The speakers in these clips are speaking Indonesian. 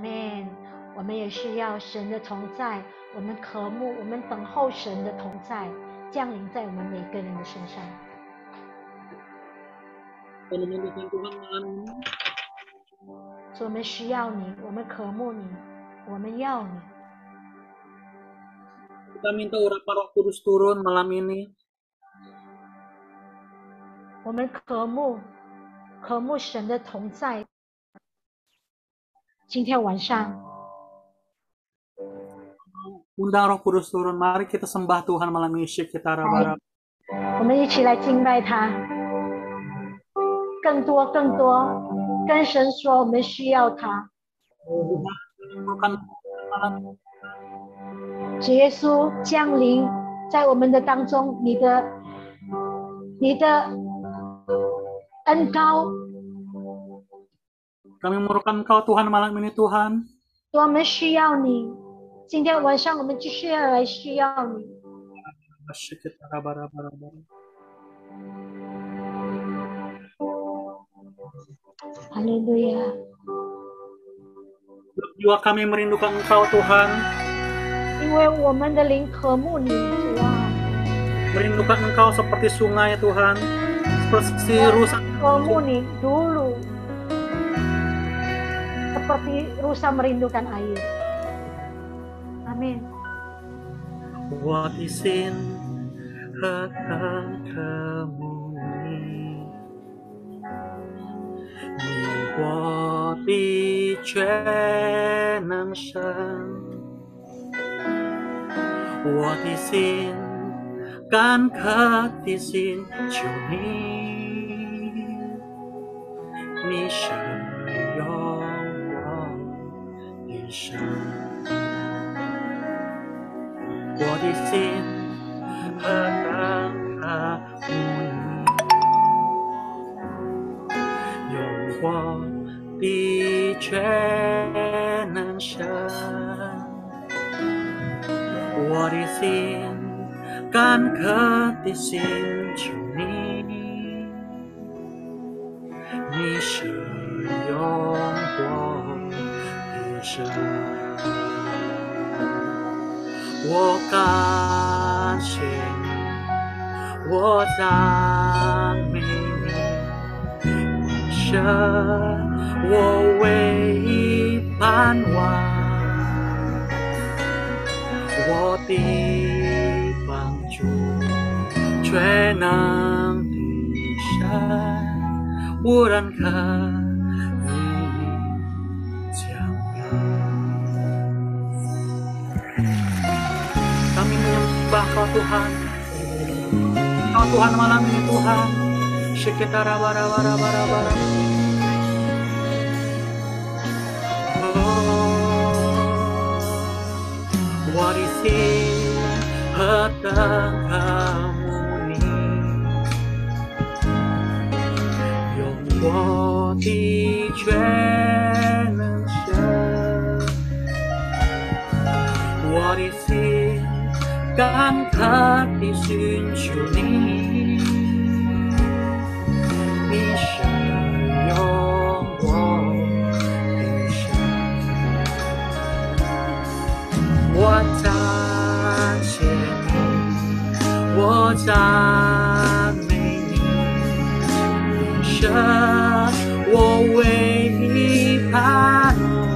们。我们也是要神的同在，我们渴慕，我们等候神的同在降临在我们每个人的身上。所以我们需要你，我们渴慕你，我们要你。 Kita minta urapan Roh Kudus turun malam ini. 我们渴慕神的同在。今天晚上 Undang Roh Kudus turun. Mari kita sembah Tuhan malam ini. Kita raba-raba. 我们一起来敬拜他，更多跟神说，我们需要他。主耶稣降临在我们的当中，你的恩膏。Kami memerlukan Engkau Tuhan malam ini Tuhan. 我们需要你，今天晚上我们就是要来需要你。Kita raba-raba. Haleluya. Jiwa kami merindukan Engkau Tuhan. 因为我们的灵渴慕你，主啊。Merindukan Engkau seperti sungai Tuhan, seperti rusa. 渴慕你，dulu seperti rusa merindukan air. Amin. 我的心何等渴慕你，你我的全能神。我的心干渴的心求你，你是永恒的神。我的心何等渴慕你，用我的全能神。我的心干渴的心求你，你是永恒的神。我感谢你，我赞美你，你是我唯一盼望，我的帮助，全能的神，无人可以将来。Kami menyembah Kau Tuhan, Kau Tuhan malam ini Tuhan. Sekitar bara-bara-bara-bara. Warisi hetang kamu ni, yung wo di全能神，我的心干渴地寻求你，你是永我的神。我赞谢你，我赞美你，你是我唯一盼望，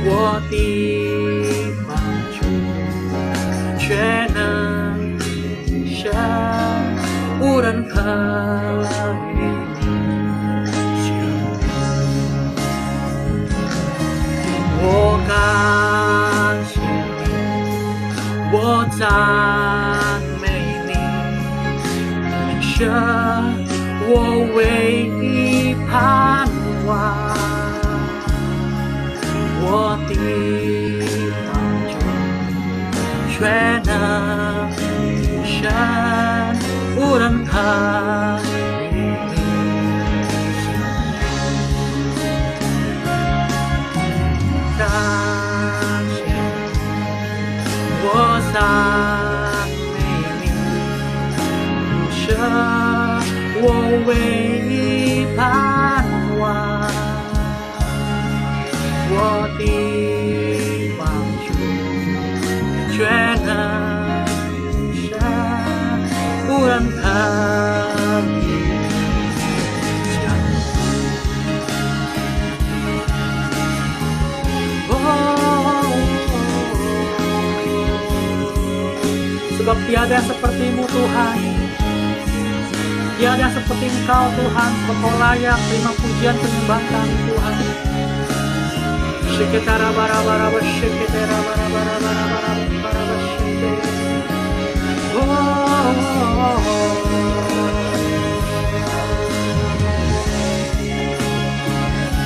我的帮助，全能的神，无人可以我感谢你，我赞美你，你是我唯一盼望，我的帮助，全能的神，无人可以感谢我赞美你，你是我唯一盼望，地方主却能神无人可比降sebab tiada seperti-Mu Tuhan, tiada seperti Engkau Tuhan, Engkau layak terima pujian penyembahan kami Tuhan. Sheketara bara bara bara sheketara bara bara bara bara bara bara sheketara.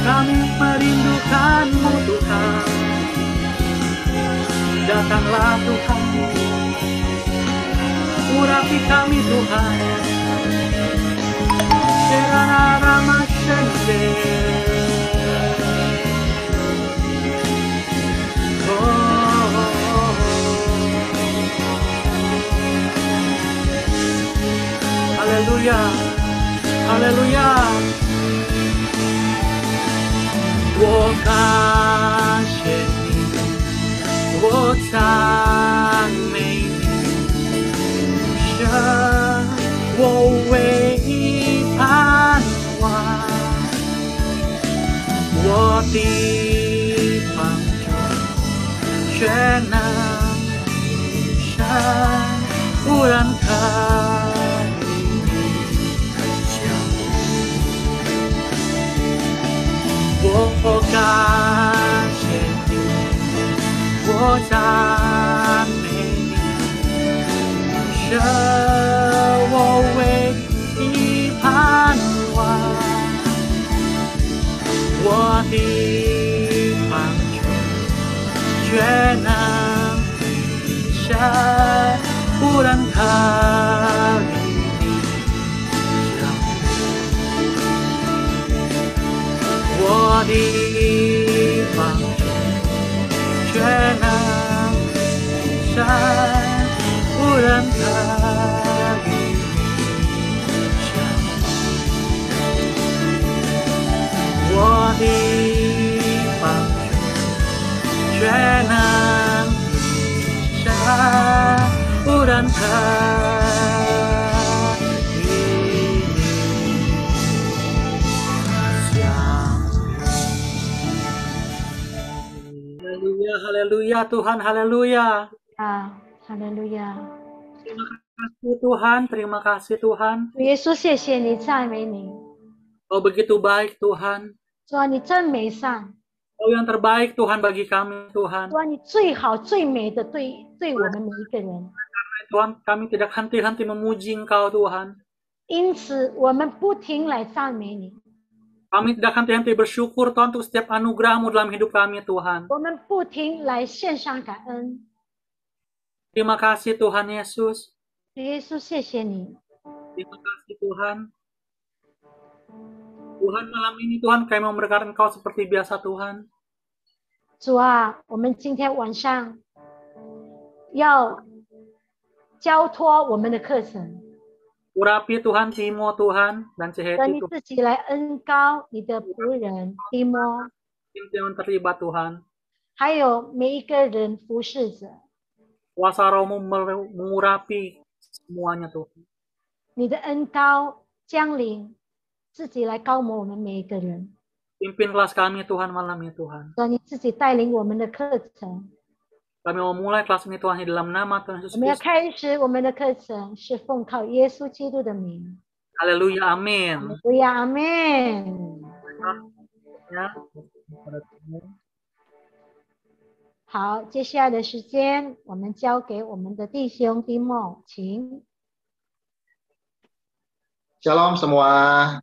Kami merindukan-Mu Tuhan, datanglah Tuhan, urapi kami Tuhan. Sherana Mashende. Haleluya, haleluya. 我感谢你，我赞美你，神，我唯一盼望，我的帮助，全能神，无人可比你强。我感谢你，我赞美你，神，我唯一盼望，我的帮助，全能神，无人可比你强。我的帮助，全能神，无人可比你强。我的帮助，全能神，无人可比你强。Haleluya, haleluya Tuhan, haleluya. Haleluya. Terima kasih Tuhan, terima kasih Tuhan. 主耶稣，谢谢你，赞美你。 Kau begitu baik Tuhan. 主啊，你真美善。 Kau yang terbaik Tuhan bagi kami Tuhan. 主啊，你最好最美的对我们每一个人。 Tuhan, kami tidak henti-henti memuji Engkau Tuhan. 因此，我们不停来赞美你。 Kami tidak henti-henti bersyukur Tuhan untuk setiap anugerah-Mu dalam hidup kami Tuhan. 我们不停来献上感恩。 Terima kasih Tuhan Yesus. 主耶稣，谢谢你。 Terima kasih Tuhan. Tuhan, malam ini Tuhan kami mau memberkati Engkau seperti biasa Tuhan. 主啊，我们今天晚上要交托我们的课程， Urapi Tuhan Timo Tuhan dan 让 Ceheti 你 Tuhan 自己来恩膏你的仆人提摩， yang terlibat Tuhan. 还有每一个人服侍者。 Kuasa Roh-Mu mengurapi semuanya Tuhan. 你的恩膏降临，自己来高摩我们每一个人， Pimpin kelas kami Tuhan malam ini Tuhan. 让你自己带领我们的课程。 Kami mau mulai kelas ini Tuhan di dalam nama Tuhan Yesus 我们要 Kristus. 开始我们的课程，是奉靠耶稣基督的名。 Haleluya, amin. 不要阿门。 Ya. 好，接下来的时间我们交给我们的弟兄弟兄，请。 Shalom semua.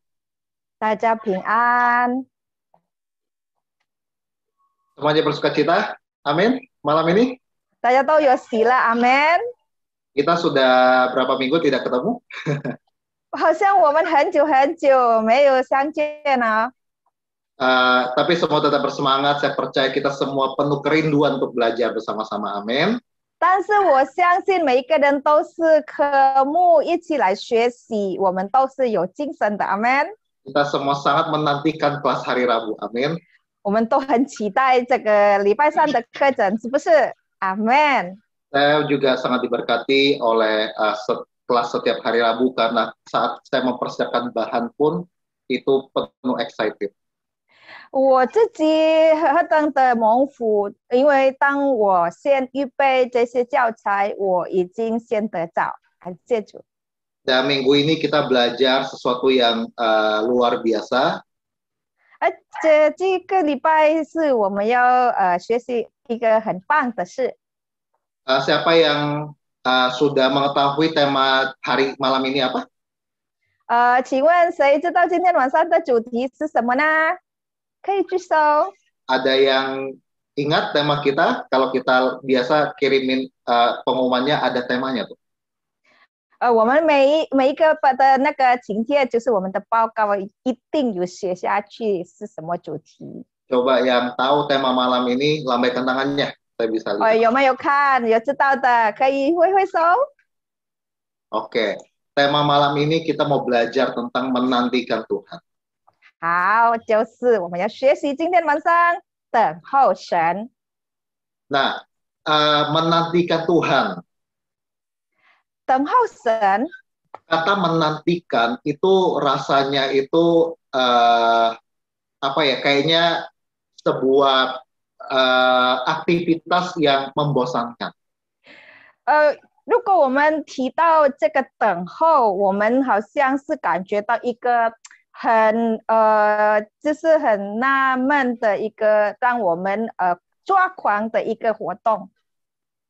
大家平安， Semuanya bersuka cita. Amin. Malam ini 大家都有喜乐，阿门。 kita sudah berapa minggu tidak ketemu. 好像我们很久没有相见了， Tapi semua tetap bersemangat. Saya percaya kita semua penuh kerinduan untuk belajar bersama-sama. Amin. 但是我相信每一个人都是科目一起来学习，我们都是有精神的，阿门。 Kita semua sangat menantikan kelas hari Rabu. Amin. 我们都很期待这个礼拜三的课程，是不是？阿门。 Saya juga sangat diberkati oleh kelas setiap hari Rabu karena saat saya mempersiapkan bahan pun itu penuh excited. 我自己何等的蒙福，因为当我先预备这些教材，我已经先得着，感谢主。 Dan minggu ini kita belajar sesuatu yang luar biasa. 这个礼拜是我们要学习一个很棒的事。 Siapa yang sudah mengetahui tema hari malam ini apa? 请问谁知道今天晚上的主题是什么呢？可以举手。 Ada yang ingat tema kita? Kalau kita biasa kirimin pengumumannya ada temanya tuh. 我们每一个的那个请帖就是我们的报告，一定有写下去是什么主题。 Coba yang tahu tema malam ini lambaikan tangannya. Saya bisa lihat. 有没有看？有知道的可以挥挥手。 Oke, tema malam ini kita mau belajar tentang menantikan Tuhan. 好，就是我们要学习今天晚上等候神。 Nah, menantikan Tuhan. 等候神， Kata menantikan itu rasanya itu apa ya? Kayaknya sebuah aktivitas yang membosankan. 如果我们提到这个等候，我们好像是感觉到一个很就是很纳闷的一个让我们抓狂的一个活动。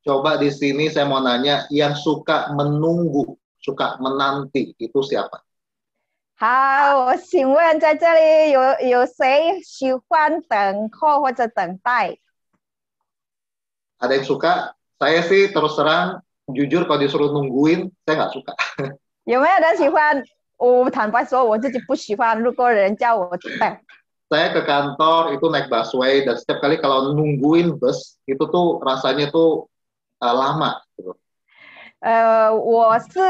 Coba di sini saya mau nanya, yang suka menunggu, suka menanti, itu siapa? 好，我请问在这里有谁喜欢等候或者等待？ Ada yang suka? Saya sih terus terang, jujur kalau disuruh nungguin, saya nggak suka. 有没有人喜欢？我坦白说，我自己不喜欢。如果人叫我等， Saya ke kantor itu naik busway dan setiap kali kalau nungguin bus itu tuh rasanya tuh lama. Gitu. 我是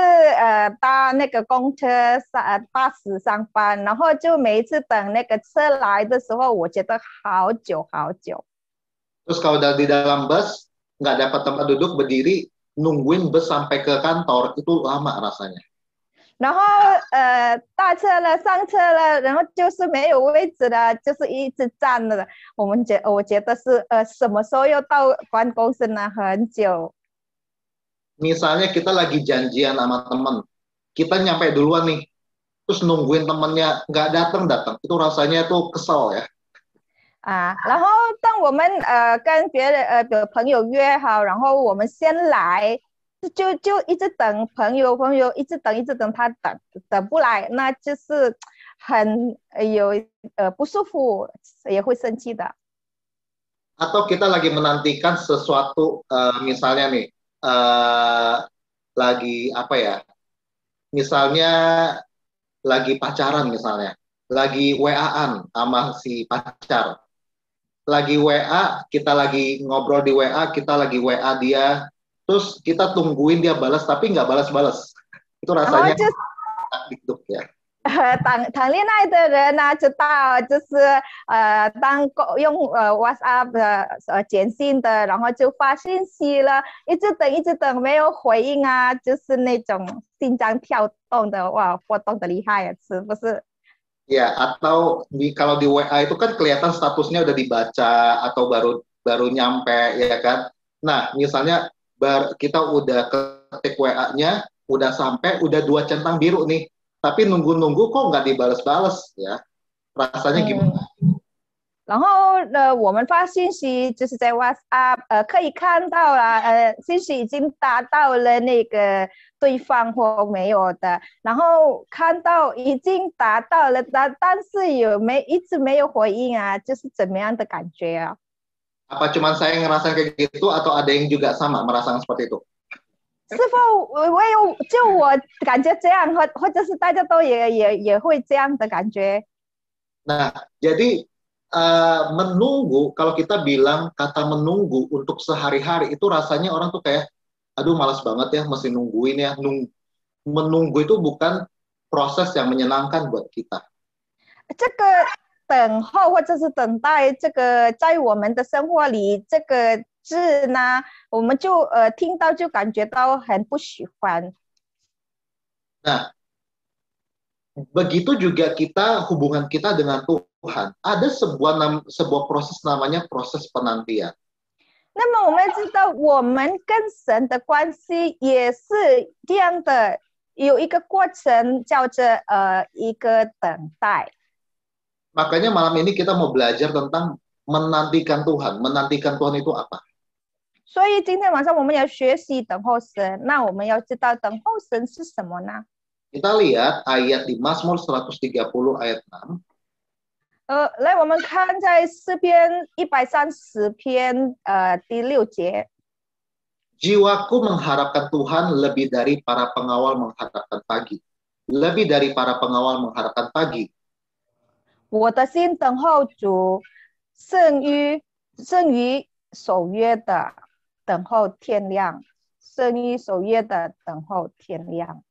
搭那个公车巴士上班，然后就每一次等那个车来的时候，我觉得好久好久。 Terus kalau udah di dalam bus nggak dapat tempat duduk berdiri, nungguin bus sampai ke kantor itu lama rasanya. 然后大车了，上车了，然后就是没有位置了，就是一直站了。我觉得是什么时候要到办公室呢？很久。 Misalnya kita lagi janjian sama temen, kita nyampe duluan nih, terus nungguin temennya nggak datang, itu rasanya tuh kesel ya. 然后当我们跟别人朋友约好，然后我们先来，就一直等朋友一直等他等不来，那就是很有不舒服，也会生气的。 Atau kita lagi menantikan sesuatu, misalnya nih, lagi apa ya? Misalnya lagi pacaran misalnya, lagi WA-an sama si pacar. Lagi WA, kita lagi ngobrol di WA, kita lagi WA dia, terus kita tungguin dia balas tapi nggak balas-balas. Itu rasanya gitu ya. 谈恋爱的人呢，知道就是当用WhatsApp 简讯的，然后就发信息了，一直等没有回应啊，就是那种心脏跳动的，哇，波动的厉害啊，是不是？ Ya, atau kalau di WA itu kan kelihatan statusnya udah dibaca atau baru nyampe ya kan. Nah, misalnya kita udah ketik WA-nya, udah sampai, udah 2 centang biru nih. Tapi nunggu-nunggu kok nggak dibales-bales ya, rasanya gimana? 然后我们发信息就是在 WhatsApp，可以看到了，信息已经达到了那个对方或没有的，然后看到已经达到了，但是一直没有回应啊，就是怎么样的感觉啊？ Apa cuma saya ngerasain kayak gitu atau ada yang juga sama merasakan seperti itu? 是否就我感觉这样，或者是大家都也会这样的感觉？ Nah, jadi menunggu, kalau kita bilang kata menunggu untuk sehari-hari itu rasanya orang tuh kayak, aduh malas banget ya, mesti nungguin ya. Menunggu itu bukan proses yang menyenangkan buat kita. 这个等候或者是等待这个在我们的生活里这个字呢，我们就听到就感觉到很不喜欢。 Nah, begitu juga hubungan kita dengan Tuhan. Ada sebuah proses namanya proses penantian. 那么我们知道我们跟神的关系也是这样的，有一个过程叫做一个等待。 Makanya malam ini kita mau belajar tentang menantikan Tuhan. Menantikan Tuhan itu apa? 所以今天晚上我们要学习等候神，那我们要知道等候神是什么呢？ Kita lihat ayat di Mazmur 130 ayat 6. 来我们看在诗篇130篇第6节。 Jiwaku mengharapkan Tuhan lebih dari para pengawal mengharapkan pagi. Lebih dari para pengawal mengharapkan pagi. 我的心等候主，胜于守约的等候天亮，胜于守约的等候天亮。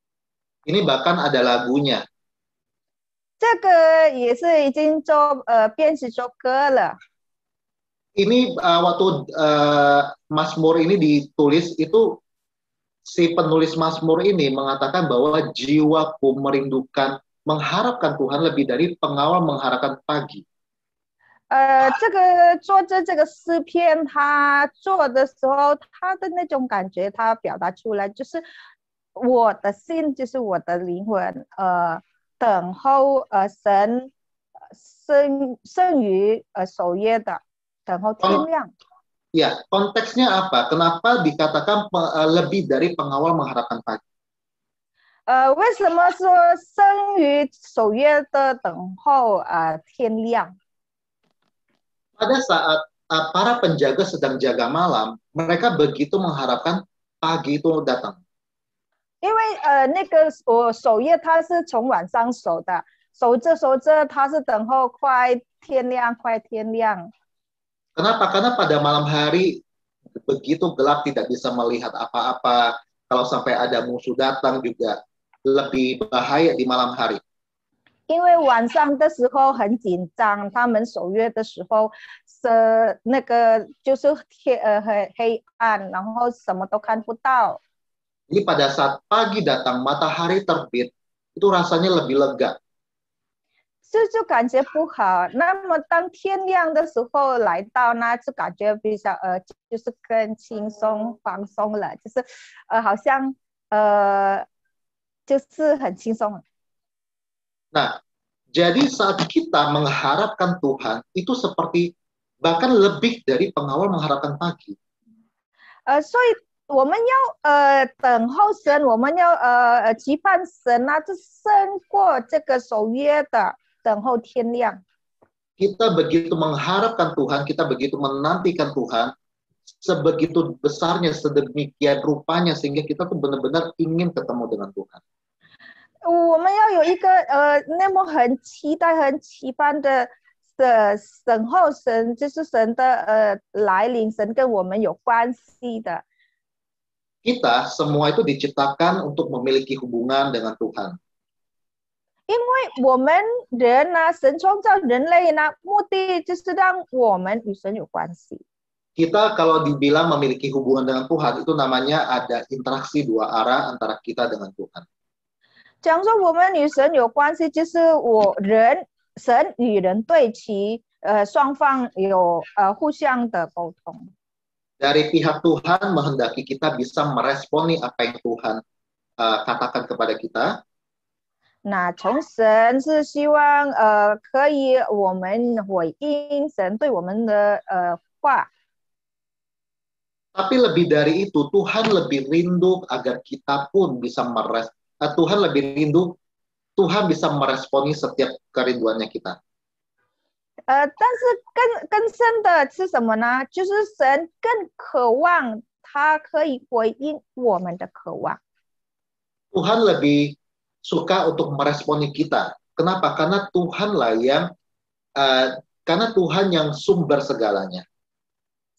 Ini bahkan ada lagunya. 这个也是已经编写作歌了。 Ini waktu Mazmur ini ditulis itu si penulis Mazmur ini mengatakan bahwa jiwaku merindukan mengharapkan Tuhan lebih dari pengawal mengharapkan pagi. 这个作者这个诗篇他做的时候，他的那种感觉，他表达出来就是我的心，就是我的灵魂，等候神胜于守约的，等候天亮。 Ya, konteksnya apa? Kenapa dikatakan lebih dari pengawal mengharapkan pagi? 为什么说胜于守约的等候天亮？ Pada saat para penjaga sedang jaga malam, mereka begitu mengharapkan pagi itu datang. 因为那个守夜他是从晚上守的，守着他是等候快天亮。 Kenapa? Karena pada malam hari begitu gelap tidak bisa melihat apa-apa. Kalau sampai ada musuh datang juga lebih bahaya di malam hari. 因为晚上的时候很紧张，他们守约的时候是那个就是黑暗，然后什么都看不到。 Jadi pada saat pagi datang, matahari terbit, itu rasanya lebih lega. 这就感觉不好。那么当天亮的时候来到呢，就感觉比较就是更轻松放松了，就是好像就是很轻松。 Nah, jadi saat kita mengharapkan Tuhan, itu seperti bahkan lebih dari pengawal mengharapkan pagi. 所以我们要等候神，我们要期盼神啊，就胜过这个守约的等候天亮。 Kita begitu mengharapkan Tuhan, kita begitu menantikan Tuhan, sebegitu besarnya, sedemikian rupanya, sehingga kita tuh benar-benar ingin ketemu dengan Tuhan. 我们要有一个那么很期待、很期盼的等候神，就是神的来临，神跟我们有关系的。 Kita semua itu diciptakan untuk memiliki hubungan dengan Tuhan. 因为我们人呢，神创造人类呢，目的就是让我们与神有关系。 Kita kalau dibilang memiliki hubungan dengan Tuhan, itu namanya ada interaksi dua arah antara kita dengan Tuhan. 讲说我们与神有关系，就是神与人对齐，双方有互相的沟通。 Dari pihak Tuhan menghendaki kita bisa meresponi apa yang Tuhan katakan kepada kita. 那从神是希望可以我们回应神对我们的话。 Tapi lebih dari itu, Tuhan lebih rindu agar kita pun bisa Tuhan lebih rindu Tuhan bisa meresponi setiap kerinduannya kita. 但是更深的是什么呢？就是神更渴望他可以回应我们的渴望。 Tuhan lebih suka untuk meresponi kita. Kenapa? Karena Tuhan yang sumber segalanya.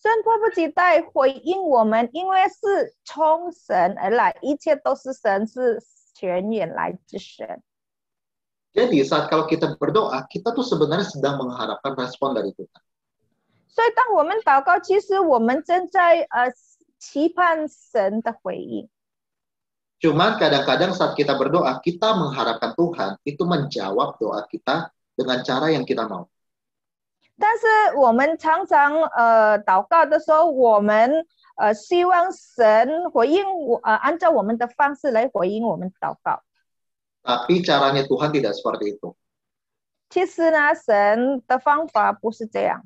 神迫不及待回应我们，因为是从神而来，一切都是神，是泉源来自神。Jadi saat kalau kita berdoa, kita tuh sebenarnya sedang mengharapkan respon dari Tuhan. 所以当我们祷告，其实我们正在期盼神的回应。 Cuman kadang-kadang saat kita berdoa, kita mengharapkan Tuhan itu menjawab doa kita dengan cara yang kita mau. 但是我们常常祷告的时候，我们希望神回应按照我们的方式来回应我们祷告。 Tapi caranya Tuhan tidak seperti itu. 其实呢，神的方法不是这样。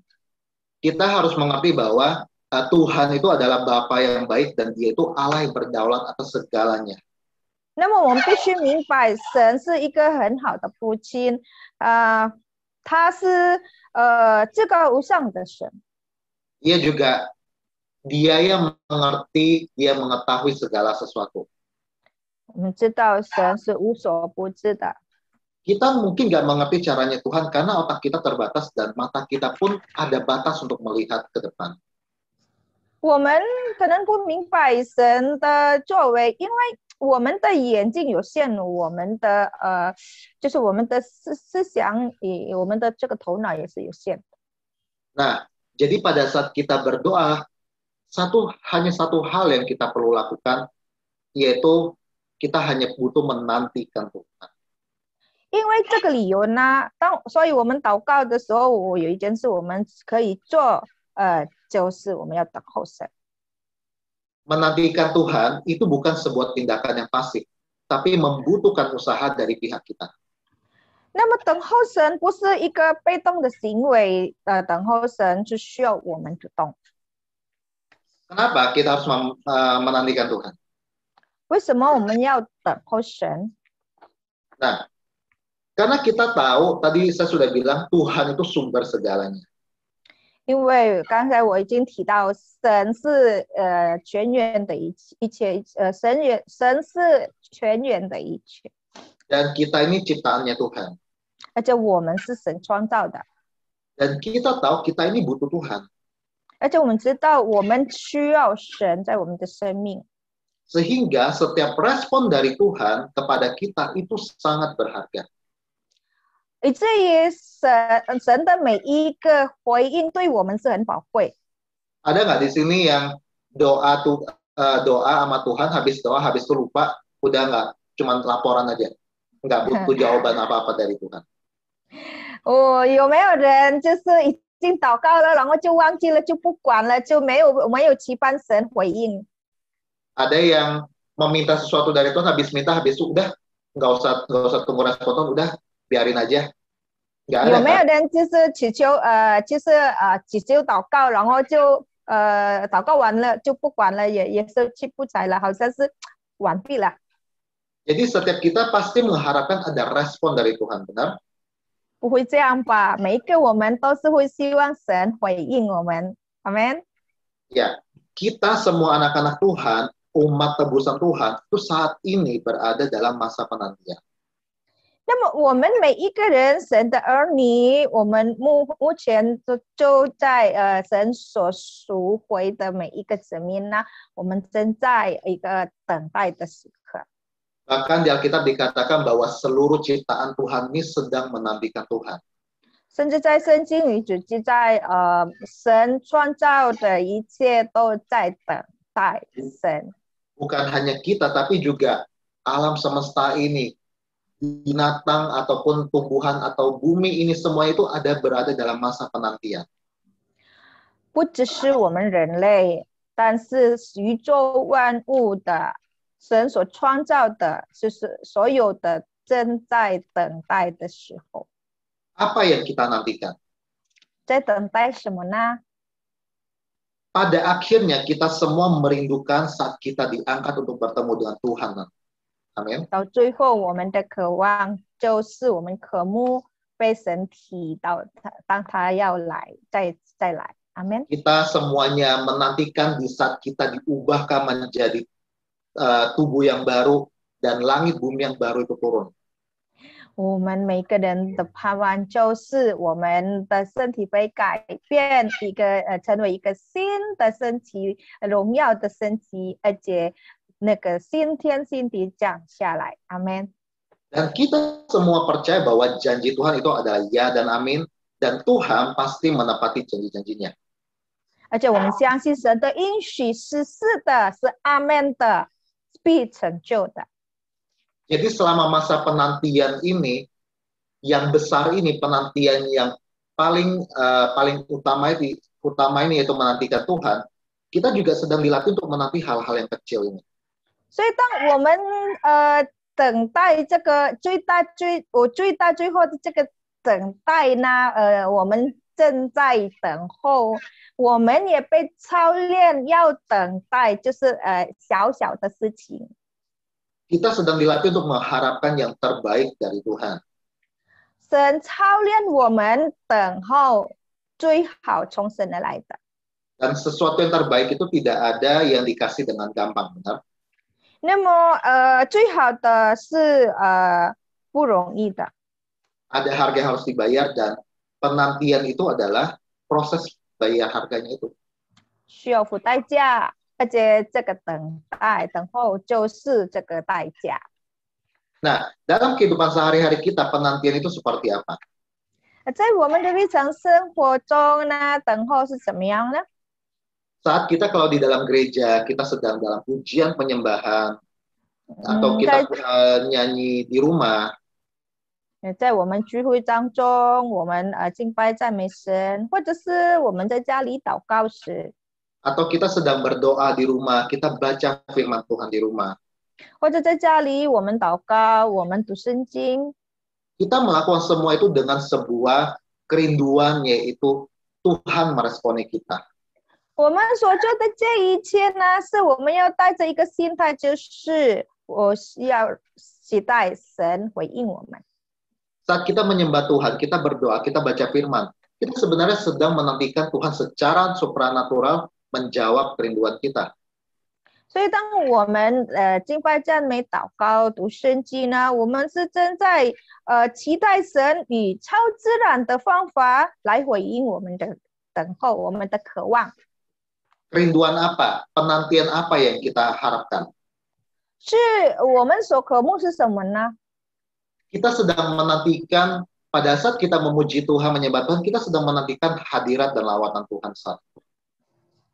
Kita harus mengerti bahwa Tuhan itu adalah Bapa yang baik dan Dia itu Allah yang berdaulat atas segalanya. 那么我们必须明白，神是一个很好的父亲，他是至高无上的神。 Dia juga Dia yang mengerti, Dia mengetahui segala sesuatu. 我们知道神是无所不知的。 Kita mungkin nggak mengerti caranya Tuhan karena otak kita terbatas dan mata kita pun ada batas untuk melihat ke depan. 我们可能不明白神的作为，因为我们的眼睛有限，我们的就是我们的思想，我们的这个头脑也是有限的。 Nah, jadi pada saat kita berdoa, hanya satu hal yang kita perlu lakukan, yaitu kita hanya butuh menantikan Tuhan. 因为这个理由呢，所以我们祷告的时候，有一件事我们可以做，就是我们要等候神。 Menantikan Tuhan itu bukan sebuah tindakan yang pasif, tapi membutuhkan usaha dari pihak kita. 那么等候神不是一个被动的行为，等候神是需要我们主动。 Kenapa kita harus menantikan Tuhan? 为什么我们要等候神？ Nah, karena kita tahu, tadi saya sudah bilang, Tuhan itu sumber segalanya. 因为刚才我已经提到，神是全源的一切，神是全源的一切。 Dan kita ini ciptaannya Tuhan. 而且我们是神创造的， Dan kita tahu kita ini butuh Tuhan. 而且我们知道我们需要神在我们的生命， Sehingga setiap respon dari Tuhan kepada kita itu sangat berharga. 以至于神的每一个回应对我们是很宝贵。 Ada nggak di sini yang doa sama Tuhan, habis doa, habis itu lupa, udah nggak, cuman laporan aja, nggak butuh jawaban apa-apa dari Tuhan. 有没有人就是已经祷告了，然后就忘记了，就不管了，就没有期盼神回应？ Ada yang meminta sesuatu dari Tuhan, habis minta, habis itu udah nggak usah tunggu respon Tuhan, udah biarin aja. Nggak ada, 有没有人就是祈求祷告，然后就祷告完了就不管了，也是去不睬了，好像是完毕了。 Jadi setiap kita pasti mengharapkan ada respon dari Tuhan, benar? 不会这样吧？每一个我们都是会希望神回应我们，阿门。 Ya, kita semua anak-anak Tuhan, umat tebusan Tuhan, itu saat ini berada dalam masa penantian. 那么我们每一个人，神的儿女，我们目前就在神所赎回的每一个层面呢，我们正在一个等待的时刻。 Bahkan di Alkitab dikatakan bahwa seluruh ciptaan Tuhan ini sedang menantikan Tuhan. 甚至在圣经里就记载，神创造的一切都在等待神。 Bukan hanya kita, tapi juga alam semesta ini, binatang ataupun tumbuhan atau bumi ini semua itu berada dalam masa penantian. 不只是我们人类，但是宇宙万物的神所创造的，就是所有的正在等待的时候。 Apa yang kita nantikan? 在等待什么呢？ Pada akhirnya kita semua merindukan saat kita diangkat untuk bertemu dengan Tuhan. Amin. 到最后，我们的渴望就是我们渴慕被神提到，当他要来，再来。阿门。 Kita semuanya menantikan di saat kita diubahkan menjadi tubuh yang baru dan langit bumi yang baru itu turun. 我们每个人的盼望就是我们的身体被改变，成为一个新的身体，荣耀的身体，而且那个新天新地降下来。阿门。Dan kita semua percaya bahwa janji Tuhan itu adalah ya dan amin, dan Tuhan pasti menepati janji-janjinya. 而且我们相信神的应许是是的，是阿门的，必成就的。 Jadi selama masa penantian ini, yang besar ini, penantian yang paling utama ini yaitu menantikan Tuhan, kita juga sedang dilatih untuk menanti hal-hal yang kecil ini. 所以当我们等待这个最大最后的这个等待呢，我们正在等候，我们也被操练要等待，就是小小的事情。 Kita sedang dilatih untuk mengharapkan yang terbaik dari Tuhan. 神操练我们等候最好从神而来的。 Dan sesuatu yang terbaik itu tidak ada yang dikasih dengan gampang, benar? 那么最好的是不容易的。 Ada harga yang harus dibayar dan penantian itu adalah proses bayar harganya itu. 需要付代价。 而且这个等待、等候就是这个代价。 Nah, dalam kehidupan sehari-hari kita, penantian itu seperti apa? 在我们的日常生活中呢，等候是怎么样呢？ Saat kita kalau di dalam gereja, kita sedang dalam pujian penyembahan, atau kita nyanyi di rumah. 在我们聚会当中，我们敬拜赞美神，或者是我们在家里祷告时。 Atau kita sedang berdoa di rumah, kita baca firman Tuhan di rumah. 或者在家里我们祷告，我们读圣经。 Kita melakukan semua itu dengan sebuah kerinduan, yaitu Tuhan meresponi kita. 我们所做的这一切呢，是我们要带着一个心态，就是我要期待神回应我们。 Saat kita menyembah Tuhan, kita berdoa, kita baca firman, kita sebenarnya sedang menantikan Tuhan secara supranatural menjawab kerinduan kita. 所以当我们敬拜赞美祷告读圣经呢，我们是正在期待神以超自然的方法来回应我们的等候，我们的渴望。 Kerinduan apa? Penantian apa yang kita harapkan? 是我们所渴慕是什么呢？ Kita sedang menantikan, pada saat kita memuji Tuhan, menyembah Tuhan, kita sedang menantikan hadirat dan lawatan Tuhan saat itu.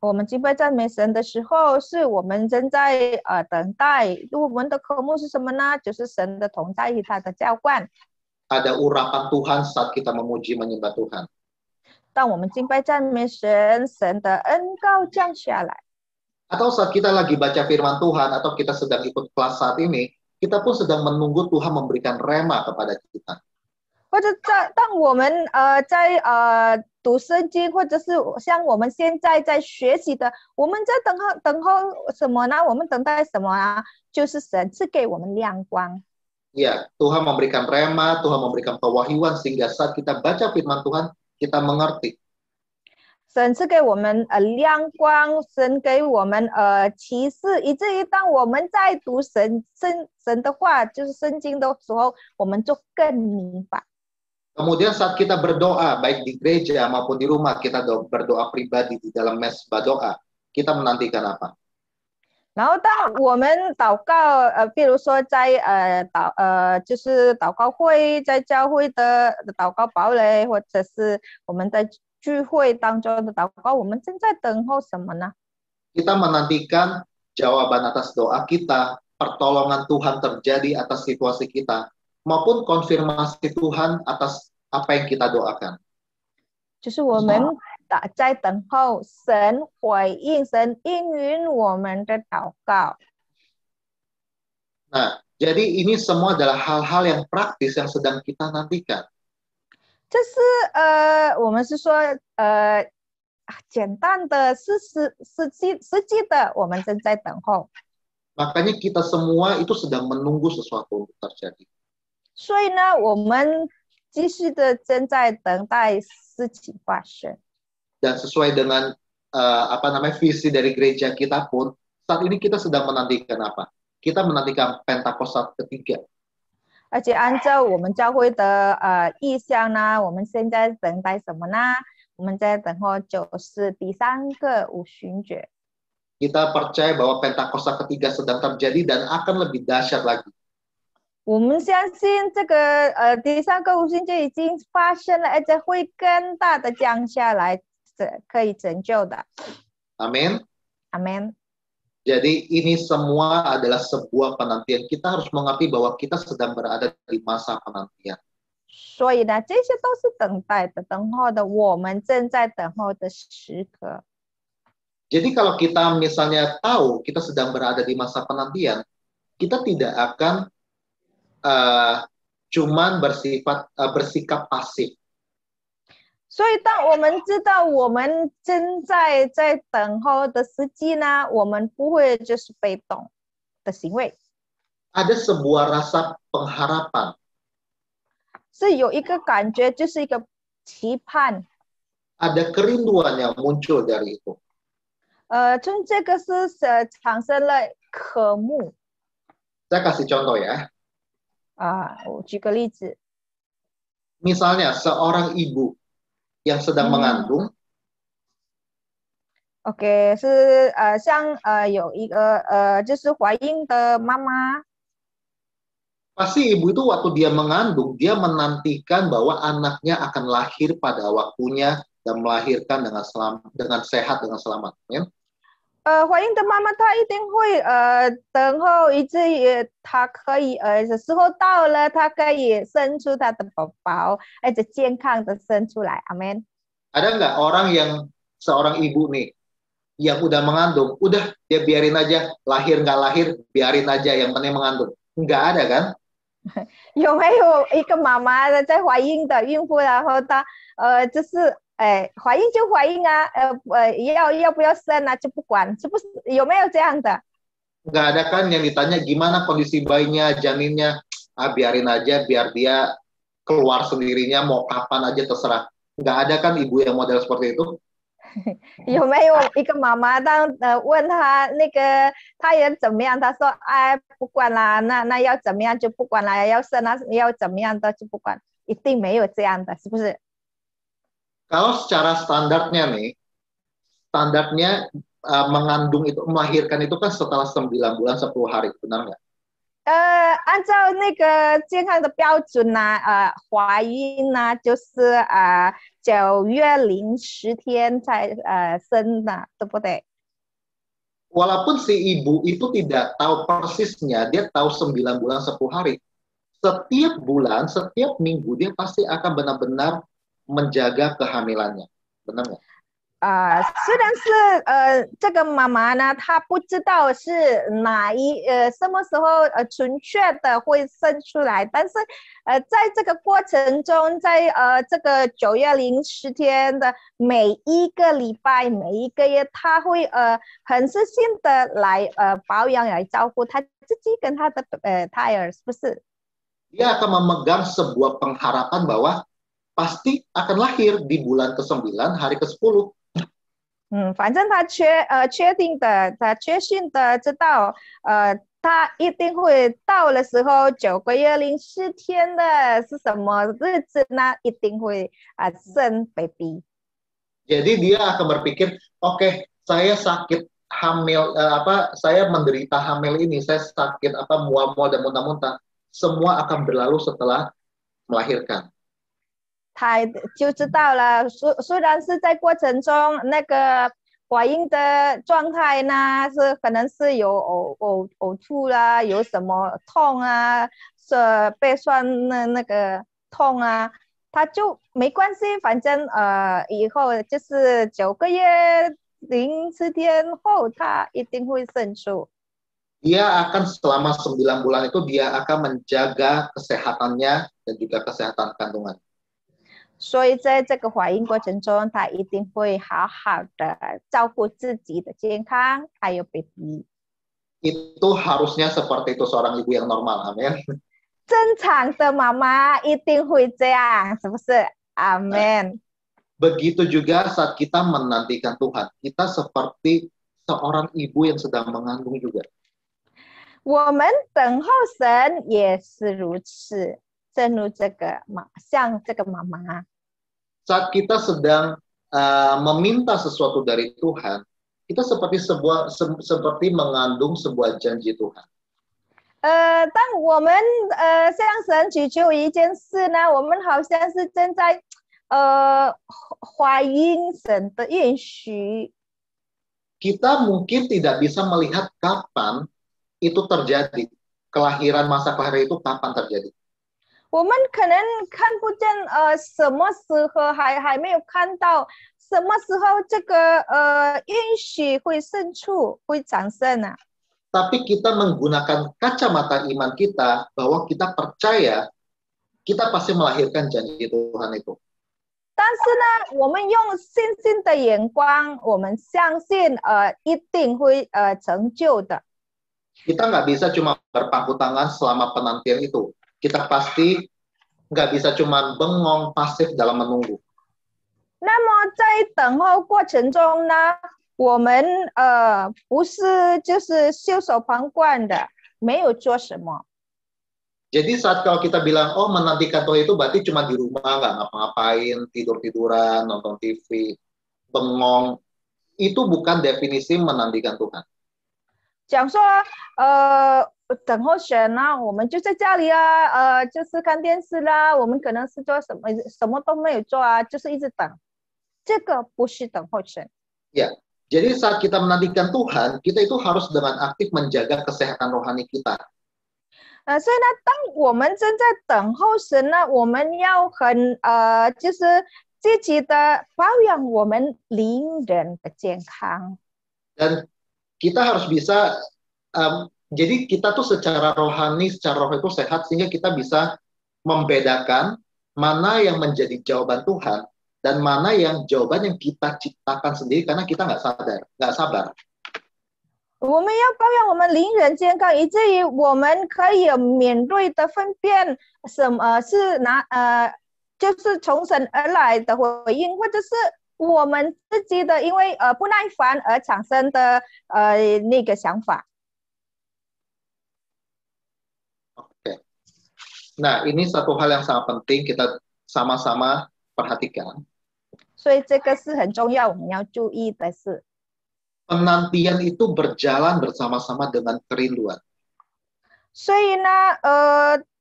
我们敬拜赞美神的时候，是我们正在等待。我们的科目是什么呢？就是神的同在与他的浇灌。 Ada urapan Tuhan saat kita memuji menyembah Tuhan. 当我们敬拜赞美神，神的恩膏降下来。 Atau saat kita lagi baca firman Tuhan, atau kita sedang ikut kelas saat ini, kita pun sedang menunggu Tuhan memberikan rema kepada kita. 或者当我们在读圣经，或者是像我们现在在学习的，我们在等候什么呢？我们等待什么啊？就是神赐给我们亮光。 Ya, Tuhan memberikan rema, Tuhan memberikan pewahyuan, sehingga saat kita baca firman Tuhan, kita mengerti. 神赐给我们亮光，神给我们启示，以至于当我们在读神的话，就是圣经的时候，我们就更明白。 Kemudian saat kita berdoa, baik di gereja maupun di rumah, kita berdoa pribadi di dalam mesbah doa, kita menantikan apa? 然后当我们祷告，比如说在就是祷告会，在教会的祷告堡垒，或者是我们在聚会当中的祷告，我们正在等候什么呢？ Kita menantikan jawaban atas doa kita, pertolongan Tuhan terjadi atas situasi kita, maupun konfirmasi Tuhan atas apa yang kita doakan. 就是我们在等候神回应，神应允我们的祷告。 Nah, jadi ini semua adalah hal-hal yang praktis yang sedang kita nantikan. 这是我们是说简单的，是实际的，我们正在等候。 Makanya kita semua itu sedang menunggu sesuatu untuk terjadi. 所以呢，我们继续的正在等待事情发生。 Dan sesuai dengan visi dari gereja kita pun, saat ini kita sedang menantikan apa? Kita menantikan Pentakosta ketiga. 而且按照我们教会的意向呢，我们现在等待什么呢？我们在等候就是第三个五旬节。 Kita percaya bahwa Pentakosta ketiga sedang terjadi dan akan lebih dahsyat lagi. 我们相信这个第三个五旬节已经发生了，而且会更大的降下来，可以拯救的。 Amin. Amin. Jadi ini semua adalah sebuah penantian. Kita harus mengerti bahwa kita sedang berada di masa penantian. 所以呢，这些都是等待的、等候的，我们正在等候的时刻。 Jadi kalau kita misalnya tahu kita sedang berada di masa penantian, kita tidak akan cuman bersikap pasif. 所以当我们知道我们正在等候的时机呢，我们不会就是被动的行为。 Ada sebuah rasa pengharapan. 是有一个感觉，就是一个期盼。 Ada kerinduan yang muncul dari itu. 从这个是产生了渴慕。 Saya kasih contoh ya. 我举个例子。 Misalnya seorang ibu yang sedang mengandung. OK， 是像有一个就是怀孕的妈妈。 Pasti ibu itu waktu dia mengandung, dia menantikan bahwa anaknya akan lahir pada waktunya dan melahirkan dengan sehat, dengan selamat. Ya? 怀孕的妈妈她一定会等候，以至于她可以时候到了，她可以生出她的宝宝，而且健康的生出来。Amin。 Ada nggak orang yang seorang ibu nih yang udah mengandung, udah dia biarin aja lahir nggak lahir, biarin aja yang penting mengandung. Nggak ada kan? 有没有一个妈妈在怀孕的孕妇，然后她就是怀孕就怀孕啊，要不要生啊就不管，是不是有没有这样的？ Nggak ada kan yang ditanya gimana kondisi bayinya, janinnya, biarin aja biar dia keluar sendirinya, mau kapan aja terserah. Nggak ada kan ibu yang model seperti itu? 有没有一个妈妈当问他那个胎儿怎么样，他说哎不管啦，那要怎么样就不管啦，要生啊要怎么样的就不管，一定没有这样的，是不是？ Kalau secara standarnya nih, standarnya mengandung itu, melahirkan itu kan setelah 9 bulan 10 hari, benar nggak? 按照那个健康的标准呢，怀孕呢就是9月零10天才生的，对不对？ Walaupun si ibu itu tidak tahu persisnya, dia tahu 9 bulan 10 hari. Setiap bulan, setiap minggu dia pasti akan benar-benar menjaga kehamilannya, benar nggak? 虽然是这个妈妈呢，她不知道是什么时候准确的会生出来，但是在这个过程中，在这个9月零10天的每一个礼拜、每一个月，她会很细心的来保养、来照顾她自己跟她的胎儿，是不是？ Dia akan memegang sebuah pengharapan bahwa pasti akan lahir di bulan ke-9, hari ke-10. 反正他确定的，他确信的知道，他一定会到的时候9个月零10天的是什么日子呢？一定会生 baby。 Jadi dia akan berpikir, oke, saya sakit hamil, saya menderita hamil ini, saya sakit mual-mual dan muntah-muntah, semua akan berlalu setelah melahirkan. 他就知道了，虽然是在过程中那个怀孕的状态呢，是可能是有呕吐啦，有什么痛啊，是背酸的那个痛啊，他就没关系，反正以后就是9个月零10天后，他一定会生出。 Dia akan selama 9 bulan itu dia akan menjaga kesehatannya dan juga kesehatan kandungan. 所以在这个怀孕过程中，他一定会好好的照顾自己的健康，还有 baby。 Itu harusnya seperti itu seorang ibu yang normal, amin. 正常的妈妈一定会这样，是不是？ Amin。 Begitu juga saat kita menantikan Tuhan, kita seperti seorang ibu yang sedang mengandung juga. 我们等候神也是如此。 正如像这个妈妈， saat kita sedang meminta sesuatu dari Tuhan, kita seperti mengandung sebuah janji Tuhan. 当我们向神祈求一件事呢，我们好像是正在怀疑神的允许。Kita mungkin tidak bisa melihat kapan itu terjadi. Kelahiran, masa kelahiran itu kapan terjadi. 我们可能看不见什么时候还没有看到什么时候这个允许会生出会产生啊。 Tapi kita menggunakan kacamata iman kita bahwa kita percaya kita pasti melahirkan janji Tuhan itu. 但是呢，我们用信心的眼光，我们相信一定会成就的。 Kita nggak bisa cuma berpangku tangan selama penantian itu. Kita pasti nggak bisa cuma bengong pasif dalam menunggu. 那么在等候过程中呢，我们不是就是袖手旁观的，没有做什么。 Jadi saat kalau kita bilang, oh menantikan Tuhan itu berarti cuma di rumah, nggak ngapa-ngapain, tidur-tiduran, nonton TV, bengong. Itu bukan definisi menantikan Tuhan. 讲说等候神呢，我们就在家里啊，就是看电视啦，我们可能是做什么都没有做啊，就是一直等。这个不是等候神。 Ya, jadi saat kita menantikan Tuhan, kita itu harus dengan aktif menjaga kesehatan rohani kita. 所以呢，当我们正在等候神呢，我们要很就是积极的保养我们灵人的健康。 Dan kita harus bisa, jadi kita tuh secara rohani, secara roh itu sehat sehingga kita bisa membedakan mana yang menjadi jawaban Tuhan dan mana yang jawaban yang kita ciptakan sendiri karena kita nggak sabar. 我们要保养我们灵人健康，以至于我们可以敏锐的分辨什么是就是从神而来的回应，或者是我们自己的因为不耐烦而产生的那个想法。 Oke. Nah, ini satu hal yang sangat penting kita sama-sama perhatikan. 所以这个是很重要，我们要注意的是。 Penantian itu berjalan bersama-sama dengan kerinduan. 所以呢，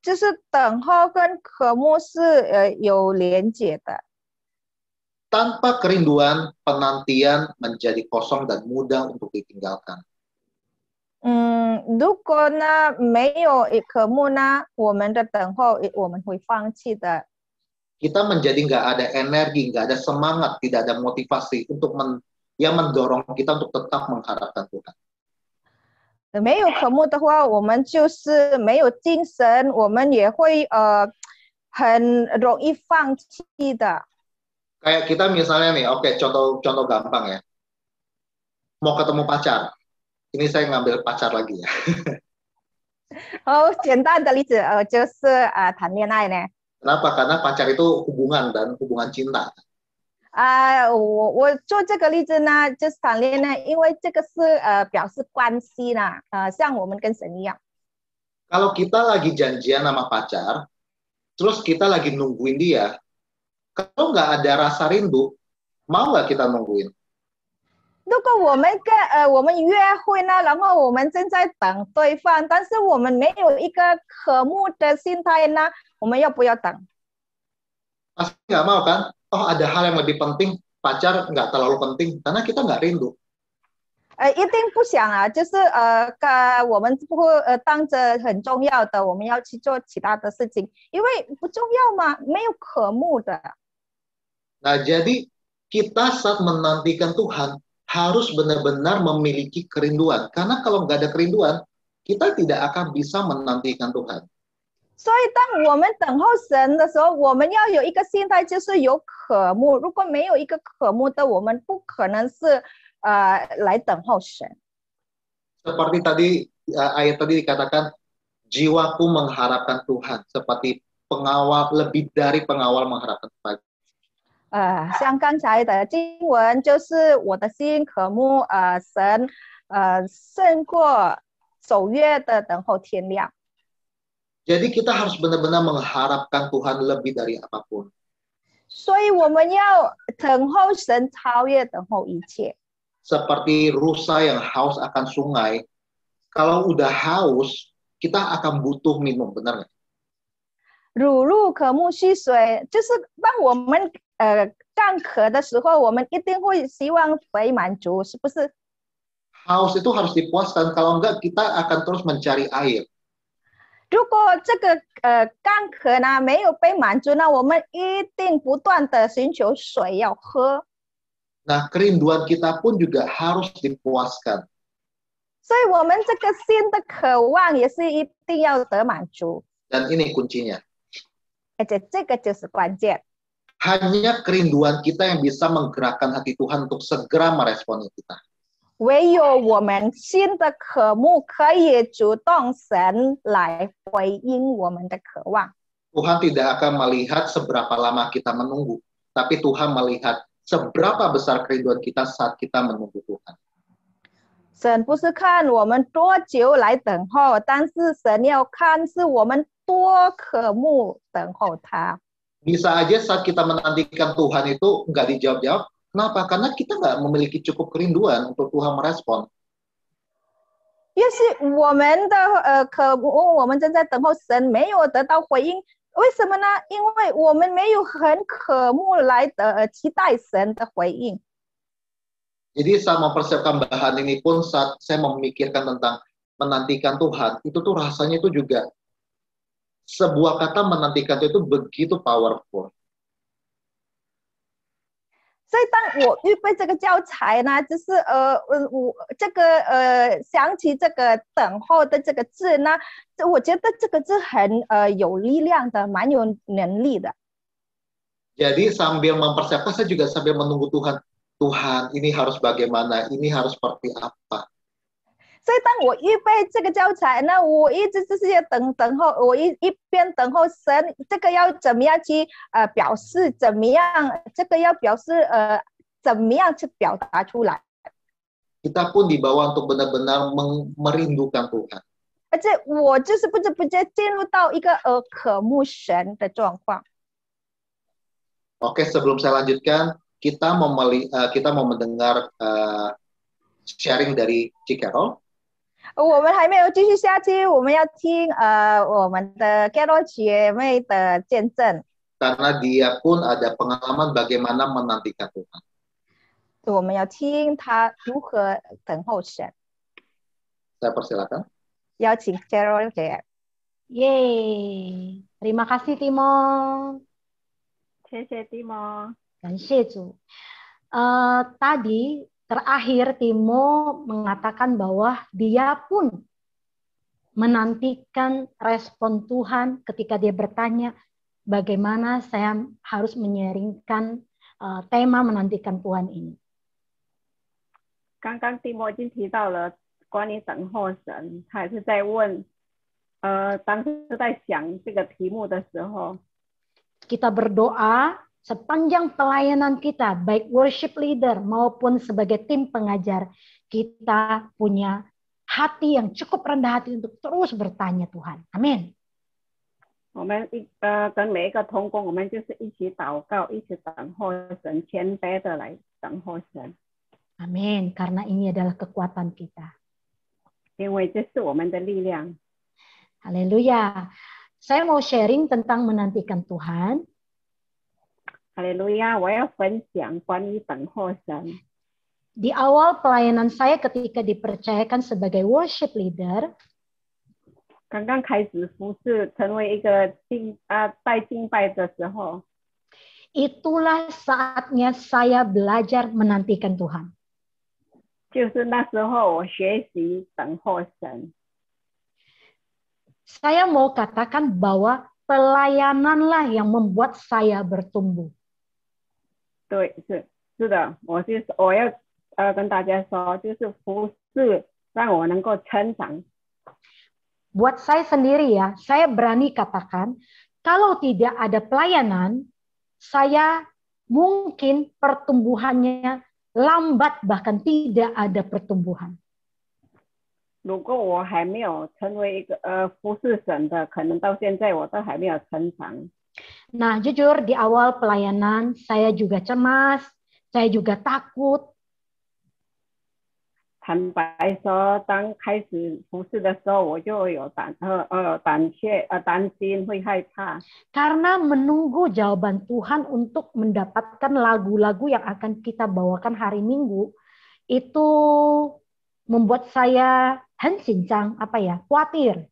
就是等候跟渴慕是有连结的。 Tanpa kerinduan, penantian menjadi kosong dan mudah untuk ditinggalkan. 如果呢没有渴慕呢，我们的等候我们会放弃的。 Kita menjadi nggak ada energi, nggak ada semangat, tidak ada motivasi untuk yang mendorong kita untuk tetap mengharapkan Tuhan. 没有渴慕的话，我们就是没有精神，我们也会很容易放弃的。 Kayak kita misalnya nih, oke, contoh gampang ya. Mau ketemu pacar. Ini saya ngambil pacar lagi ya. 简单的例子就是谈恋爱呢。 Kenapa? Karena pacar itu hubungan dan hubungan cinta. 我做这个例子呢，就是谈恋爱，因为这个是表示关系啦，像我们跟神一样。 Kalau kita lagi janjian sama pacar, terus kita lagi nungguin dia, kalau nggak ada rasa rindu, mau nggak kita nungguin? 如果我们约会呢，然后我们正在等对方，但是我们没有一个渴慕的心态呢，我们要不要等？ Pasti nggak mau kan? Oh, ada hal yang lebih penting, pacar nggak terlalu penting, karena kita nggak rindu. 一定不想啊，就是我们不会当着很重要的，我们要去做其他的事情，因为不重要嘛，没有渴慕的。 Nah, jadi kita saat menantikan Tuhan harus benar-benar memiliki kerinduan. Karena kalau nggak ada kerinduan, kita tidak akan bisa menantikan Tuhan. 所以，当我们等候神的时候，我们要有一个心态，就是有渴慕。如果没有一个渴慕的，我们不可能是来等候神。 Seperti tadi ayat tadi dikatakan, jiwaku mengharapkan Tuhan, seperti pengawal lebih dari pengawal mengharapkan Tuhan. 像刚才的经文，就是我的心渴慕神，胜过守约的等候天亮。 Jadi kita harus benar-benar mengharapkan Tuhan lebih dari apapun. 所以我们要等候神，超越等候一切。 Seperti rusa yang haus akan sungai, kalau udah haus, kita akan butuh minum, benar nggak? 乳鹿渴慕溪水，就是当我们干渴的时候，我们一定会希望水满足，是不是？ Haus itu harus dipuaskan, kalau enggak kita akan terus mencari air. 如果这个干渴呢没有被满足呢，我们一定不断的寻求水要喝。 Nah, kerinduan kita pun juga harus dipuaskan. 所以我们这个心的渴望也是一定要得满足， Dan ini kuncinya. 而且这个就是关键。 Hanya kerinduan kita yang bisa menggerakkan hati Tuhan untuk segera meresponi kita. 唯有我们心的渴慕可以主动神来回应我们的渴望。 Tuhan tidak akan melihat seberapa lama kita menunggu, tapi Tuhan melihat seberapa besar kerinduan kita saat kita menunggu Tuhan. 神不是看我们多久来等候，但是神要看是我们多渴慕等候他。 Bisa aja saat kita menantikan Tuhan itu nggak dijawab-jawab. Kenapa? Karena kita nggak memiliki cukup kerinduan untuk Tuhan merespon. 也许我们的渴慕，我们正在等候神，没有得到回应，为什么呢？因为我们没有很渴慕来期待神的回应。 Jadi saat mempersiapkan bahan ini pun, saat saya memikirkan tentang menantikan Tuhan, itu tuh rasanya itu juga sebuah kata menantikan itu begitu powerful. 所以当我预备这个教材呢，就是我这个想起这个等候的这个字呢，我觉得这个字很有力量的，蛮有能力的。 Jadi sambil mempersiapkan saya juga sambil menunggu Tuhan. Tuhan, ini harus bagaimana? Ini harus seperti apa? 所以当我预备这个教材呢，我一直就是要等候，我一边等候神，这个要怎么样去表示，怎么样这个要表示怎么样去表达出来。 Kita pun dibawa untuk benar-benar merindukan Tuhan. 而且我就是不知不觉进入到一个渴慕神的状况。 Oke, sebelum saya lanjutkan, kita mau mendengar sharing dari Cikerol. 我们还没有继续下去，我们要听我们的 Carol 姐妹的见证。 Karena dia pun ada pengalaman bagaimana menantikan Tuhan. 我们要听她如何等候神。 Saya persilakan. 邀请 Carol 姐。 Yeay, terima kasih Timo. 谢谢蒂莫。 感谢主. Tadi terakhir Timo mengatakan bahwa dia pun menantikan respon Tuhan ketika dia bertanya bagaimana saya harus menyaringkan tema menantikan Tuhan ini. 刚刚蒂莫已经提到了关于等候神，他也是在问，当时在想这个题目的时候， Kita berdoa sepanjang pelayanan kita, baik worship leader maupun sebagai tim pengajar, kita punya hati yang cukup rendah hati untuk terus bertanya Tuhan. Amin. 我们跟每一个同工，我们就是一起祷告，一起等候神，谦卑的来等候神。 Amin. Karena ini adalah kekuatan kita. 因为这是我们的力量。 Haleluya. Saya mau sharing tentang menantikan Tuhan. 哈利路亚！我要分享关于等候神。 Di awal pelayanan saya ketika dipercayakan sebagai worship leader, 刚刚开始服侍，成为一个带敬拜的时候， itulah saatnya saya belajar menantikan Tuhan. 就是那时候我学习等候神。 Saya mau katakan bahwa pelayananlah yang membuat saya bertumbuh. 对，是的，我要跟大家说，就是服侍让我能够成长。 Buat saya sendiri ya, saya berani katakan kalau tidak ada pelayanan, saya mungkin pertumbuhannya lambat bahkan tidak ada pertumbuhan. 如果我还没有成为一个服侍神的，可能到现在我都还没有成长。 Nah, jujur di awal pelayanan saya juga cemas, saya juga takut. 坦白说，当开始服侍的时候，我就有担心，会害怕。 Karena menunggu jawaban Tuhan untuk mendapatkan lagu-lagu yang akan kita bawakan hari Minggu itu membuat saya khawatir.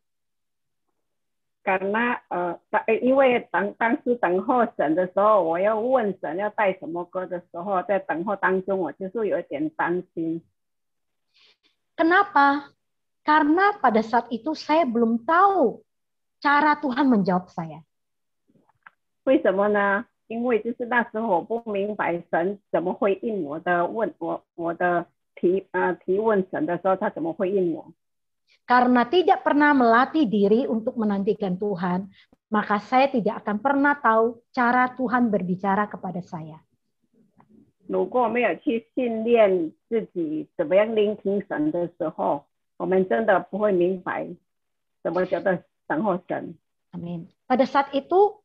因为当时等候神的时候，我要问神要带什么歌的时候，在等候当中，我就是有一点担心。 Kenapa? Karena pada saat itu saya belum tahu cara Tuhan menjawab saya. 为什么呢？因为就是那时候我不明白神怎么回应我的提问神的时候，他怎么回应我。 Karena tidak pernah melatih diri untuk menantikan Tuhan, maka saya tidak akan pernah tahu cara Tuhan berbicara kepada saya. 如果没有去训练自己怎么样聆听神的时候，我们真的不会明白什么叫做等候神。 Amin. Pada saat itu,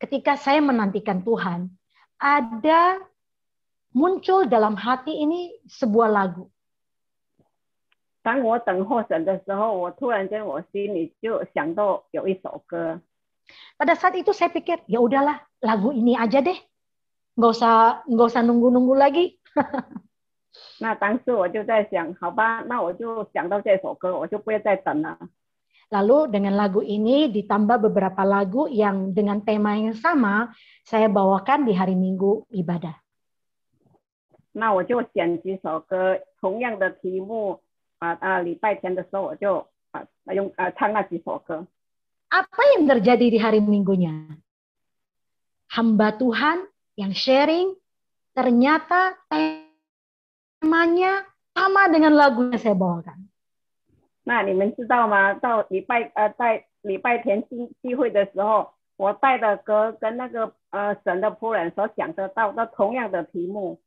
ketika saya menantikan Tuhan, ada muncul dalam hati ini sebuah lagu. 当我等候神的时候，我突然间我心里就想到有一首歌。 Pada saat itu saya pikir, ya udahlah, lagu ini aja deh. Nggak usah nunggu-nunggu lagi. 那当时我就在想，好吧，那我就想到这首歌，我就不会再等了。 Lalu dengan lagu ini ditambah beberapa lagu yang dengan tema yang sama, saya bawakan di hari Minggu ibadah. 那我就选几首歌，同样的题目，礼拜天的时候我就唱那几首歌。 Apa yang terjadi di hari Minggunya? Hamba Tuhan yang sharing, ternyata temanya sama dengan lagu yang saya bawakan. 那你们知道吗？到在礼拜天聚会的时候，我带的歌跟那个神的仆人所讲的到同样的题目。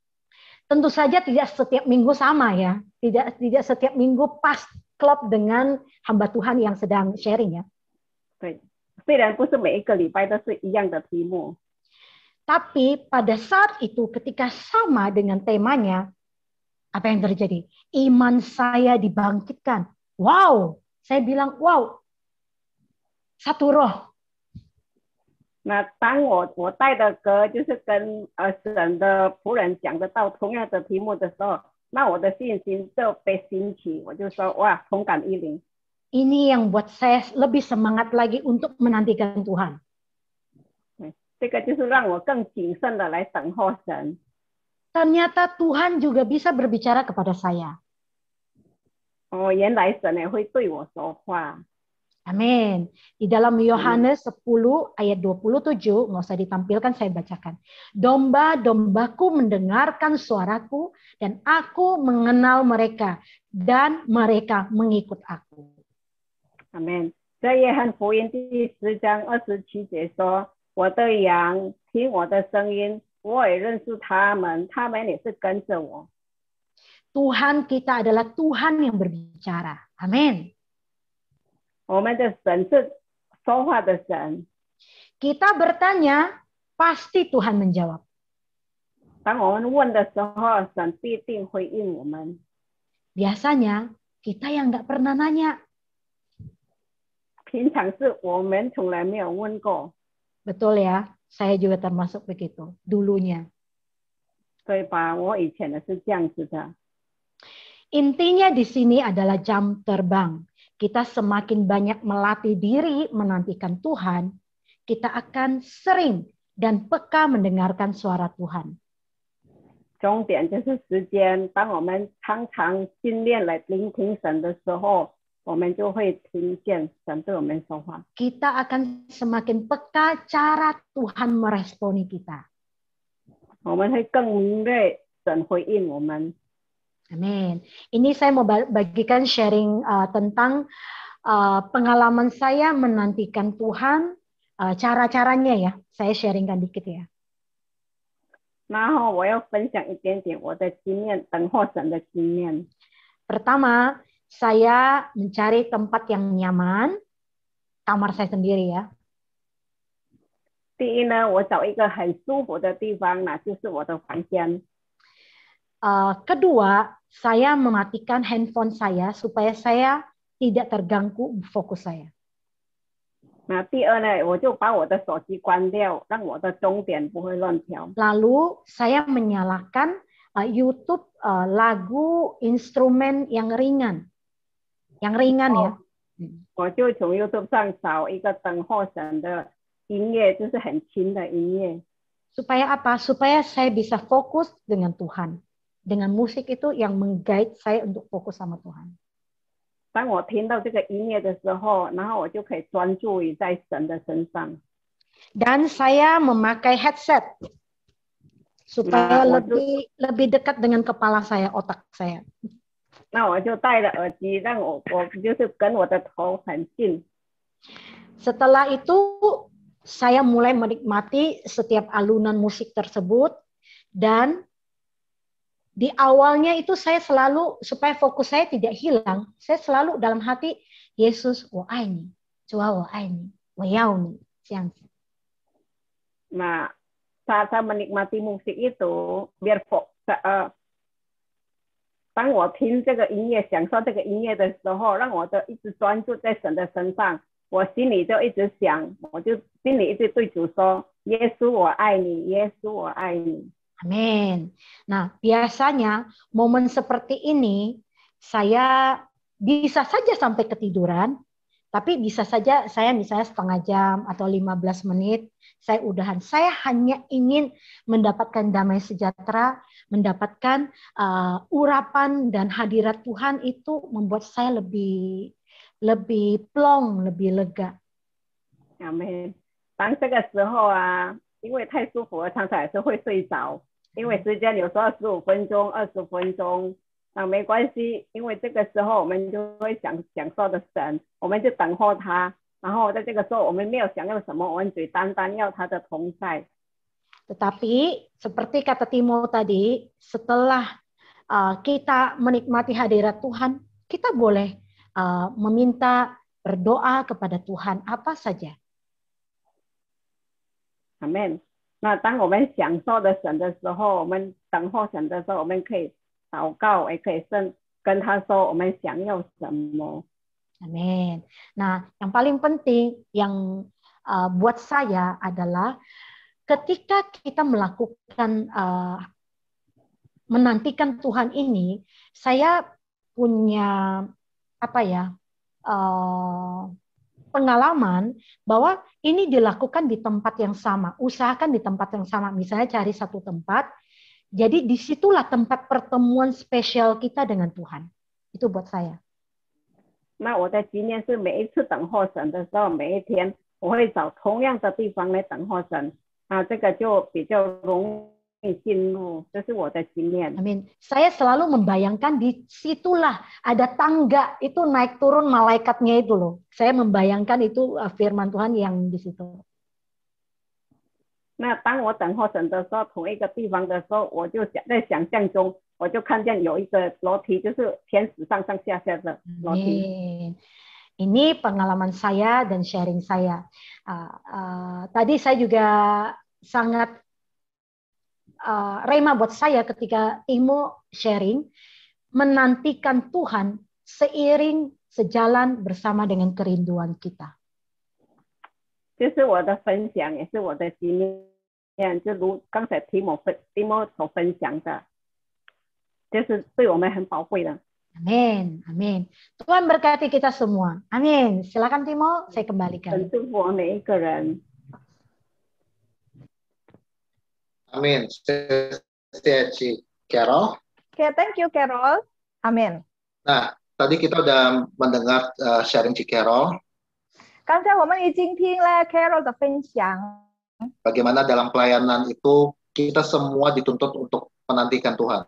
Tentu saja tidak setiap minggu sama ya, tidak setiap minggu pas klop dengan hamba Tuhan yang sedang sharing ya. 对，虽然不是每一个礼拜都是一样的题目。 Tapi pada saat itu ketika sama dengan temanya, apa yang terjadi? Iman saya dibangkitkan. Wow, saya bilang wow, satu roh. 那当我带的歌就是跟神的仆人讲的到同样的题目的时候，那我的信心就被兴起，我就说哇，同感一灵。 Ini yang buat saya lebih semangat lagi untuk menantikan Tuhan. 这个就是让我更谨慎的来等候神。 Ternyata Tuhan juga bisa berbicara kepada saya. 哦，原来神也会对我说话。 Amin. Di dalam Yohanes 10 ayat 27, nggak usah ditampilkan, saya bacakan. Domba-dombaku mendengarkan suaraku dan aku mengenal mereka dan mereka mengikut aku. Amin. 在约翰福音第10章27节说：“我的羊听我的声音，我也认识他们，他们也是跟着我。” Tuhan kita adalah Tuhan yang berbicara. Amin. 我们的神是说话的神。 Kita bertanya, pasti Tuhan menjawab. 当我们问的时候，神必定回应我们。 Biasanya kita yang nggak pernah nanya. 平常是我们从来没有问过， Betul ya, saya juga termasuk begitu dulunya. 对吧？我以前也是这样子的。 Intinya di sini adalah jam terbang. Kita semakin banyak melatih diri menantikan Tuhan, kita akan sering dan peka mendengarkan suara Tuhan. 重点就是时间，当我们常常训练来聆听神的时候，我们就会听见神对我们说话。 Kita akan semakin peka cara Tuhan meresponi kita. 我们会更敏锐神回应我们。 Amin. Ini saya mau bagikan sharing tentang pengalaman saya menantikan Tuhan, cara-caranya ya. Saya sharingkan dikit ya. 然后我要分享一点点我的经验，等候神的经验。 Pertama, saya mencari tempat yang nyaman, kamar saya sendiri ya. 第一呢，我找一个很舒服的地方，那就是我的房间。 Kedua, saya mematikan handphone saya supaya saya tidak terganggu fokus saya. 那第二呢，我就把我的手机关掉，让我的钟点不会乱跳。 Lalu saya menyalakan YouTube lagu instrumen yang ringan ya. 我就从 YouTube 上找一个等候神的音乐，就是很轻的音乐。 Supaya apa? Supaya saya bisa fokus dengan Tuhan. Dengan musik itu yang meng-guide saya untuk fokus sama Tuhan. 当我听到这个音乐的时候，然后我就可以专注于在神的身上。 Dan saya memakai headset supaya lebih dekat dengan kepala saya, otak saya. 那我就戴了耳机，让我就是跟我的头很近。 Setelah itu saya mulai menikmati setiap alunan musik tersebut, dan di awalnya itu saya selalu, supaya fokus saya tidak hilang, saya selalu dalam hati, Yesus, 我爱你，主啊，我爱你，我要你，这样子。 Nah, saat saya menikmati musik itu, biar 当我听这个音乐，享受这个音乐的时候，让我一直专注在神的身上，我心里就一直想，我就心里一直对主说：耶稣，我爱你，耶稣，我爱你。 Amin. Nah, biasanya momen seperti ini saya bisa saja sampai ketiduran, tapi bisa saja saya misalnya setengah jam atau 15 menit saya udahan. Saya hanya ingin mendapatkan damai sejahtera, mendapatkan urapan dan hadirat Tuhan, itu membuat saya lebih plong, lebih lega. Amin. 当这个时候啊，因为太舒服了，常常也是会睡着。 因为时间有时候15分钟、20分钟，那没关系，因为这个时候我们就会享受的神，我们就等候他，然后在这个时候我们没有想要什么，我们只单单要他的同在。 Tetapi seperti kata Timo tadi, setelah kita menikmati hadirat Tuhan, kita boleh meminta berdoa kepada Tuhan apa saja. Amin. 那当我们享受的神的时候，我们等候神的时候，我们可以祷告，也可以跟他说我们想要什么。 Amin. Nah, yang paling penting yang buat saya adalah ketika kita melakukan menantikan Tuhan ini, saya punya pengalaman bahwa ini dilakukan di tempat yang sama, usahakan di tempat yang sama. Misalnya cari satu tempat, jadi disitulah tempat pertemuan spesial kita dengan Tuhan. Itu buat saya. 那我的经验是，每一次等候神的时候，每一天我会找同样的地方来等候神，这个就比较容易进入，这是我的经验。 Amin. Saya selalu membayangkan di situlah ada tangga itu naik turun malaikatnya itu loh. Saya membayangkan itu firman Tuhan yang di situ. 那当我等候神的时候，同一个地方的时候，我就在想象中，我就看见有一个楼梯，就是天使上上下下的楼梯。 Ini pengalaman saya dan sharing saya. Tadi saya juga sangat rema buat saya ketika Timo sharing, menantikan Tuhan seiring sejalan bersama dengan kerinduan kita. 这是我的分享，也是我的经验，就如刚才提摩所分享的，就是对我们很宝贵的。 Amin, amin. Tuhan berkati kita semua. Amin. Silakan Timo, saya kembalikan. 很祝福我们每一个人。 Amin. Ci Carol. Okay, thank you, Carol. Amin. Nah, tadi kita udah mendengar sharing Ci Carol. 刚才我们已经听了 Carol 的分享。 Bagaimana dalam pelayanan itu kita semua dituntut untuk menantikan Tuhan.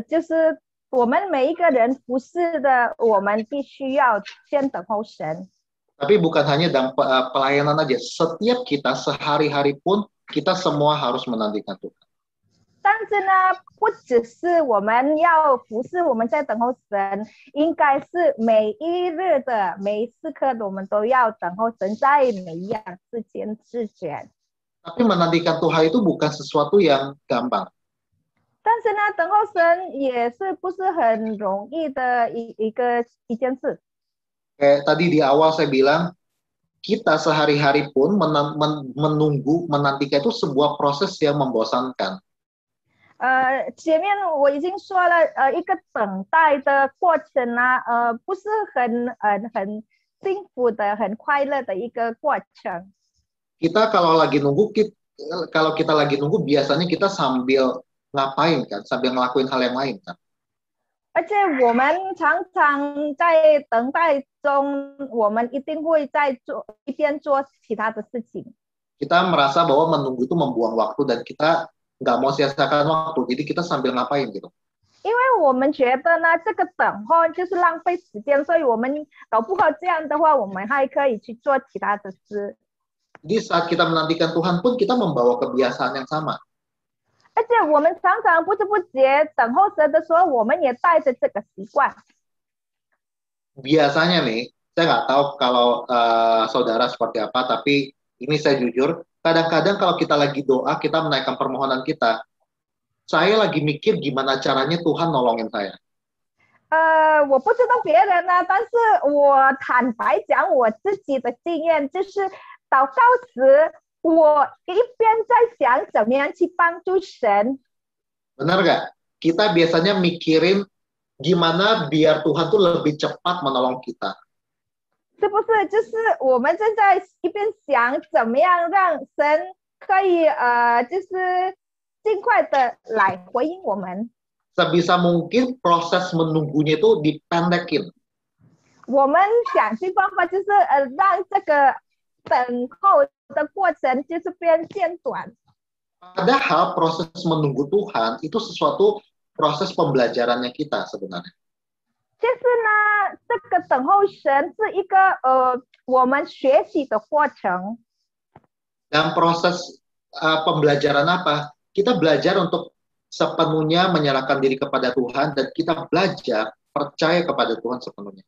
就是我们每一个人服侍的，我们必须要先等候神。 Tapi bukan hanya dalam pelayanan aja, setiap kita sehari-hari pun kita semua harus menantikan Tuhan. 但是呢，不只是我们要服侍，我们在等候神，应该是每一日的每一时刻的，我们都要等候神在每一样事情之前。 Tapi menantikan Tuhan itu bukan sesuatu yang gampang. 但是呢，等候神也是不是很容易的一件事。Kayak tadi di awal saya bilang, kita sehari-hari pun menunggu, menantikan itu sebuah proses yang membosankan. 前面我已经说了，一个等待的过程呢，不是很幸福的、很快乐的一个过程。Kita kalau kita lagi nunggu, biasanya kita sambil ngapain kan, sambil ngelakuin hal yang lain kan. 而且我们常常在等待中，我们一定会一边做其他的事情。 Kita merasa bahwa menunggu itu membuang waktu dan kita nggak mau sia-siakan waktu, jadi kita sambil ngapain gitu. 因为我们觉得呢，这个等候就是浪费时间，所以我们搞不好这样的话，我们还可以去做其他的事。 Jadi saat kita menantikan Tuhan pun kita membawa kebiasaan yang sama. 而且我们常常不知不觉等候神的时候，我们也带着这个习惯。 Biasanya nih, saya nggak tahu kalau saudara seperti apa, tapi ini saya jujur, kadang-kadang kalau kita lagi doa, kita menaikkan permohonan kita, saya lagi mikir gimana caranya Tuhan nolongin saya. 我不知道别人呢，但是我坦白讲我自己的经验，就是祷告时，我一边在想怎么样去帮助神。 Benar nggak? Kita biasanya mikirin gimana biar Tuhan tuh lebih cepat menolong kita. 是不是就是我们正在一边想怎么样让神可以就是尽快的来回应我们。 Sebisa mungkin proses menunggunya itu dipendekin. 我们想尽办法就是让这个等候的过程就是变短。 Padahal proses menunggu Tuhan itu sesuatu proses pembelajarannya kita sebenarnya. 就是呢，这个等候神是一个我们学习的过程。 Dan proses pembelajaran apa? Kita belajar untuk sepenuhnya menyerahkan diri kepada Tuhan dan kita belajar percaya kepada Tuhan sepenuhnya.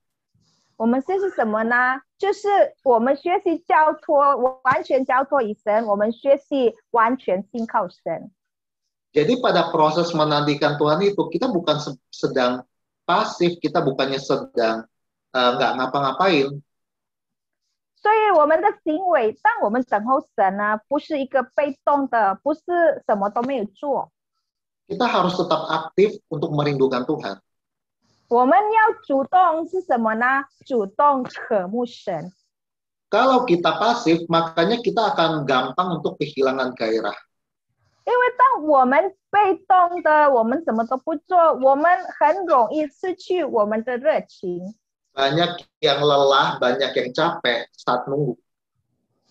我们这是什么呢？就是我们学习交托，完全交托于神，我们学习完全信靠神。 Jadi pada proses menantikan Tuhan itu kita bukan sedang pasif, kita bukannya sedang nggak ngapa-ngapain. 所以我们的行为，当我们等候神呢，不是一个被动的，不是什么都没有做。 Kita harus tetap aktif untuk merindukan Tuhan. 我们要主动是什么呢？主动渴慕神。 Kalau kita pasif, makanya kita akan gampang untuk kehilangan gairah. 因为当我们被动的，我们什么都不做，我们很容易失去我们的热情。 Banyak yang lelah, banyak yang capek saat nunggu.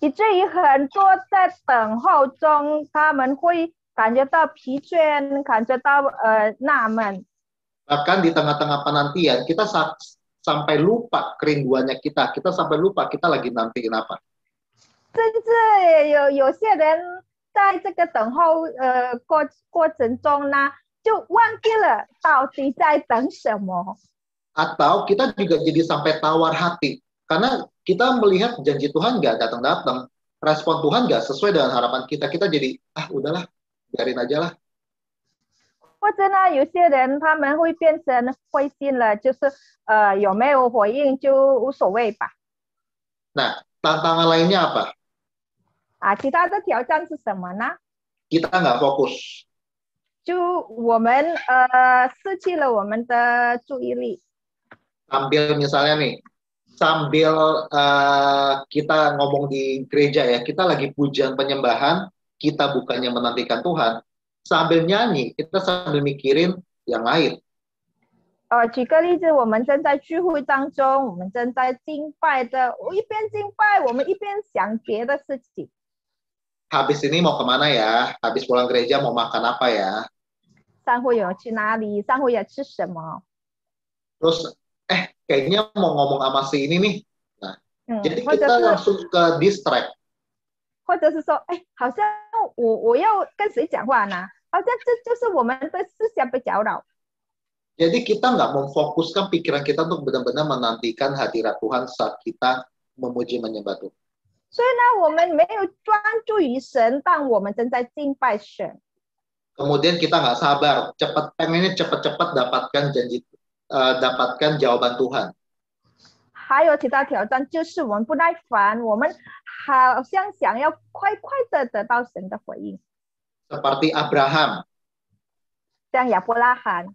以至于很多在等候中，他们会感觉到疲倦，感觉到纳闷。 Bahkan di tengah-tengah penantian, kita sampai lupa kerinduannya kita sampai lupa kita lagi nantiin apa. 甚至有些人在这个等候过程中呢，就忘记了到底在等什么。 Atau kita juga jadi sampai tawar hati. Karena kita melihat janji Tuhan nggak datang-datang. Respon Tuhan nggak sesuai dengan harapan kita. Kita jadi, udahlah, biarin aja lah. 或者呢，有些人他们会变成灰心了，就是有没有回应就无所谓吧。 Nah, tantangan lainnya apa? 其他的挑战是什么呢？ Kita nggak fokus. 就我们失去了我们的注意力。 Sambil misalnya nih, sambil kita ngomong di gereja ya, kita lagi pujian penyembahan, kita bukannya menantikan Tuhan, sambil nyanyi, kita sambil mikirin yang lain. 举个例子，我们正在聚会当中，我们正在敬拜的，一边敬拜，我们一边想别的事情。 Habis ini mau kemana ya? Habis pulang gereja mau makan apa ya? 散会有去哪里？散会要吃什么？ Terus, kayaknya mau ngomong sama si ini nih. Nah, jadi 或者 kita 是 langsung ke distract. 或者是说，好像我要跟谁讲话呢？好像这就是我们的思想被搅扰。 Jadi kita nggak memfokuskan pikiran kita untuk benar-benar menantikan hadirat Tuhan saat kita memuji menyembah Tuhan. 所以呢，我们没有专注于神，但我们正在敬拜神。Kemudian kita nggak sabar, pengennya cepat-cepat dapatkan jawaban Tuhan. 还有其他挑战就是我们不耐烦，我们好像想要快快的得到神的回应。 Seperti Abraham, 像亚伯拉罕，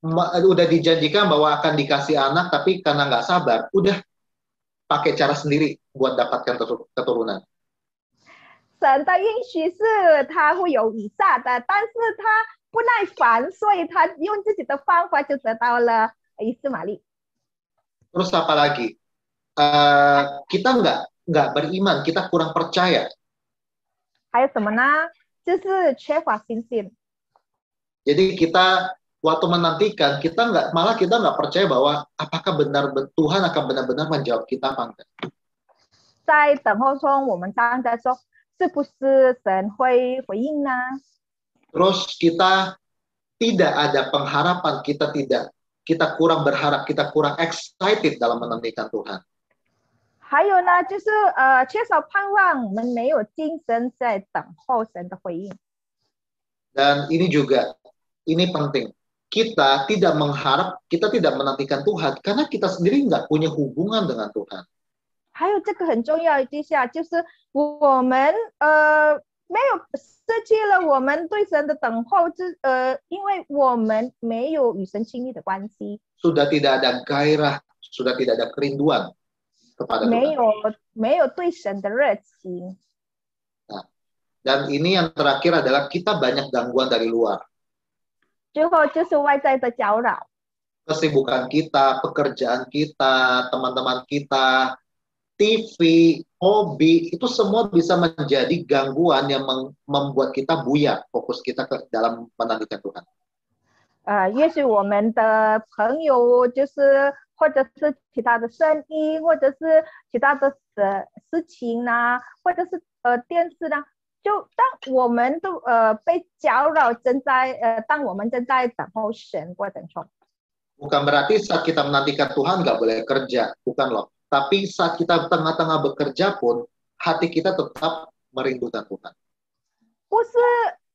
udah dijanjikan bahwa akan dikasih anak, tapi karena nggak sabar, udah pakai cara sendiri buat dapatkan keturunan. 神的应许是他会有以撒的，但是他不耐烦，所以他用自己的方法就得到了以斯玛利。 Terus apa lagi? Kita nggak beriman, kita kurang percaya. 还有什么呢？就是缺乏信心。 Jadi kita waktu menantikan, kita nggak percaya bahwa apakah benar Tuhan akan benar-benar menjawab kita apa enggak. 在等候中，我们当在说，是不是神会回应呢？ Terus kita tidak ada pengharapan, kita kurang berharap, kita kurang excited dalam menantikan Tuhan. 还有呢，就是缺少盼望，我们没有精神在等候神的回应。 Dan ini penting. Kita tidak mengharap, kita tidak menantikan Tuhan karena kita sendiri nggak punya hubungan dengan Tuhan. 还有这个很重要一下，就是我们没有失去了我们对神的等候，因为我们没有与神亲密的关系， Sudah tidak ada gairah, sudah tidak ada kerinduan kepada Tuhan. 没有对神的热情。 Dan ini yang terakhir adalah kita banyak gangguan dari luar. 最后就是外在的搅扰， Kesibukan kita, pekerjaan kita, teman-teman kita, TV, hobi, itu semua bisa menjadi gangguan yang membuat kita buyar fokus kita dalam menantikan Tuhan. 也许我们的朋友就是或者是其他的生意，或者是其他的事情呢，或者是电视呢，就当我们都被搅扰，当我们正在等候神过程中。 Bukan berarti saat kita menantikan Tuhan nggak boleh kerja, bukan loh. Tapi saat kita tengah-tengah bekerja pun, hati kita tetap merindukan Tuhan. 不是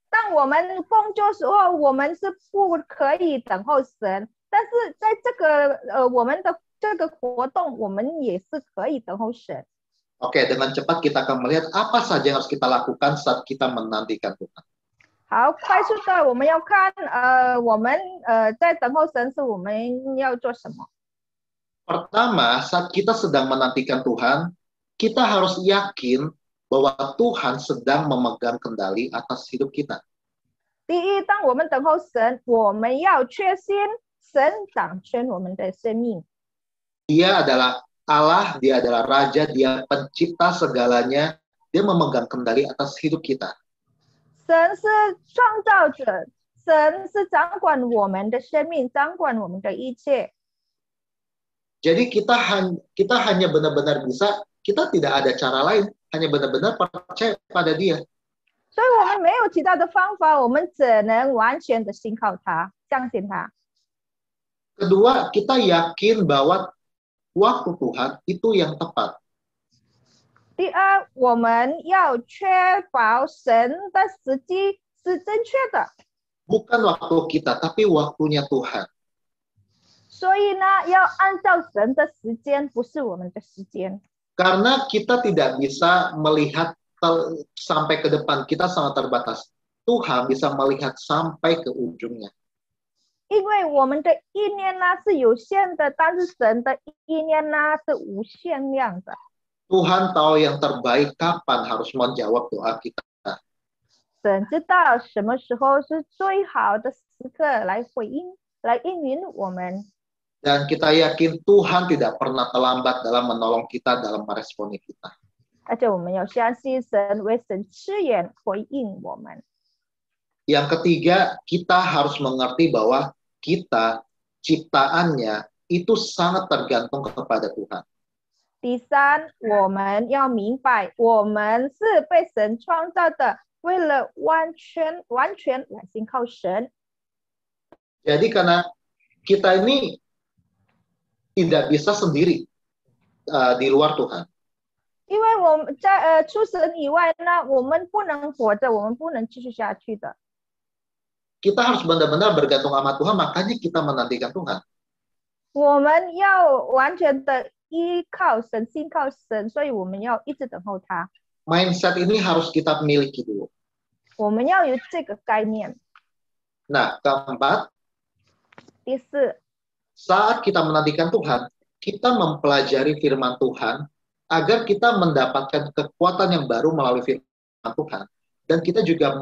当我们工作时候，我们是不可以等候神，但是在这个我们的这个活动，我们也是可以等候神。 Oke, dengan cepat kita akan melihat apa saja yang harus kita lakukan saat kita menantikan Tuhan. 好，快速的我们要看我们在等候神时我们要做什么。 Pertama, saat kita sedang menantikan Tuhan, kita harus yakin bahwa Tuhan sedang memegang kendali atas hidup kita. 第一，当我们等候神，我们要确信神掌权我们的生命。 Dia adalah Allah, dia adalah Raja, dia pencipta segalanya, dia memegang kendali atas hidup kita. 神是创造者，神是掌管我们的生命，掌管我们的一切。 Jadi kita hanya benar-benar bisa, kita tidak ada cara lain, hanya benar-benar percaya pada Dia. 所以我们没有其他的方法，我们只能完全的信靠他，相信他。 Kedua, kita yakin bahwa waktu Tuhan itu yang tepat. 第二，我们要确保神的时机是正确的。 Bukan waktu kita, tapi waktunya Tuhan. 所以呢，要按照神的时间，不是我们的时间。 Karena kita tidak bisa melihat sampai ke depan, kita sangat terbatas. Tuhan bisa melihat sampai ke ujungnya. 因为我们的意念呢是有限的，但是神的意念呢是无限量的。 Tuhan tahu yang terbaik kapan harus menjawab doa kita. 神知道什么时候是最好的时刻来回应、来应允我们。 Dan kita yakin Tuhan tidak pernah terlambat dalam menolong kita, dalam meresponi kita. 而且我们要相信神为神赐眼回应我们。 Yang ketiga, kita harus mengerti bahwa kita, ciptaannya, itu sangat tergantung kepada Tuhan. 第三，我们要明白，我们是被神创造的，为了完全来信靠神。 Jadi karena kita ini tidak bisa sendiri di luar Tuhan. 因为我们在除神以外呢，我们不能活着，我们不能继续下去的。Kita harus benar-benar bergantung sama Tuhan, makanya kita menantikan Tuhan. 我们要完全的依靠神，信靠神，所以我们要一直等候他。 Mindset ini harus kita miliki dulu. 我们要有这个概念。 Nah, keempat, 第四， saat kita menantikan Tuhan, kita mempelajari firman Tuhan agar kita mendapatkan kekuatan yang baru melalui firman Tuhan. Dan kita juga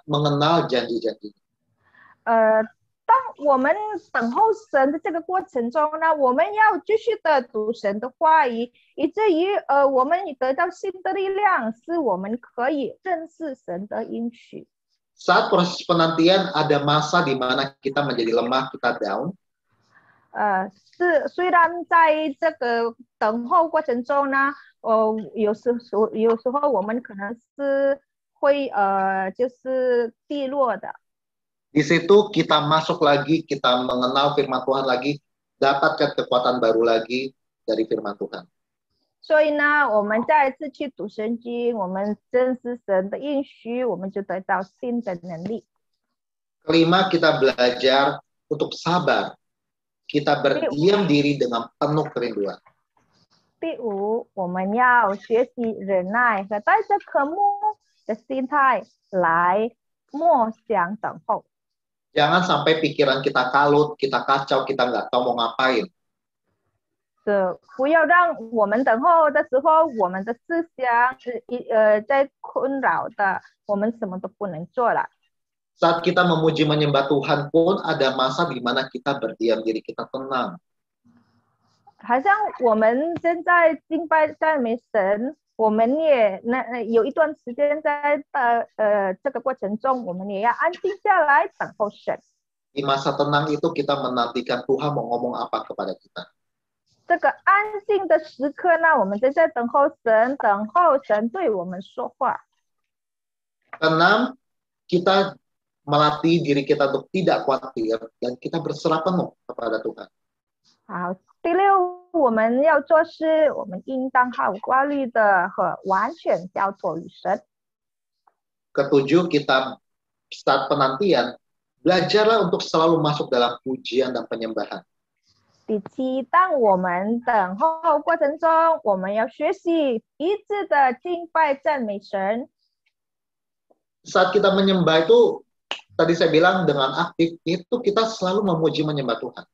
mengenal janji-janji. 当我们等候神的这个过程中呢，我们要继续的读神的话语，以至于我们得到新的力量，使我们可以认识神的应许。 Saat proses penantian ada masa di mana kita menjadi lemah, kita down. 虽然在这个等候过程中呢，有时候我们可能是会就是低落的。 Di situ kita masuk lagi, kita mengenal firman Tuhan lagi, dapatkan kekuatan baru lagi dari firman Tuhan. 所以呢，我们再次去读圣经，我们认识神的应许，我们就得到新的能力。 Kelima, kita belajar untuk sabar. Kita berdiam diri dengan penuh kerinduan. 第五，我们要学习忍耐和带着渴慕的心态来默想等候。 Jangan sampai pikiran kita kalut, kita kacau, kita nggak tahu mau ngapain. 不要让我们等候的时候，我们的思想在困扰的，我们什么都不能做了。 Saat kita memuji menyembah Tuhan pun ada masa di mana kita berdiam diri, kita tenang. 好像我们现在敬拜赞美神，我们也有一段时间在这个过程中，我们也要安静下来等候神。 Di masa tenang itu kita menantikan Tuhan mau ngomong apa kepada kita. 这个安静的时刻呢，我们正在等候神，等候神对我们说话。 Keenam, kita melatih diri kita untuk tidak khawatir dan kita berserah penuh kepada Tuhan. 好，第六，我们要做事，我们应当毫无挂虑的和完全交托于神。 Ketujuh, kita saat penantian, belajarlah untuk selalu masuk dalam pujian dan penyembahan. 第七，当我们等候过程中，我们要学习一致的敬拜赞美神。 Saat kita menyembah itu, tadi saya bilang dengan aktif, itu kita selalu memuji menyembah Tuhan.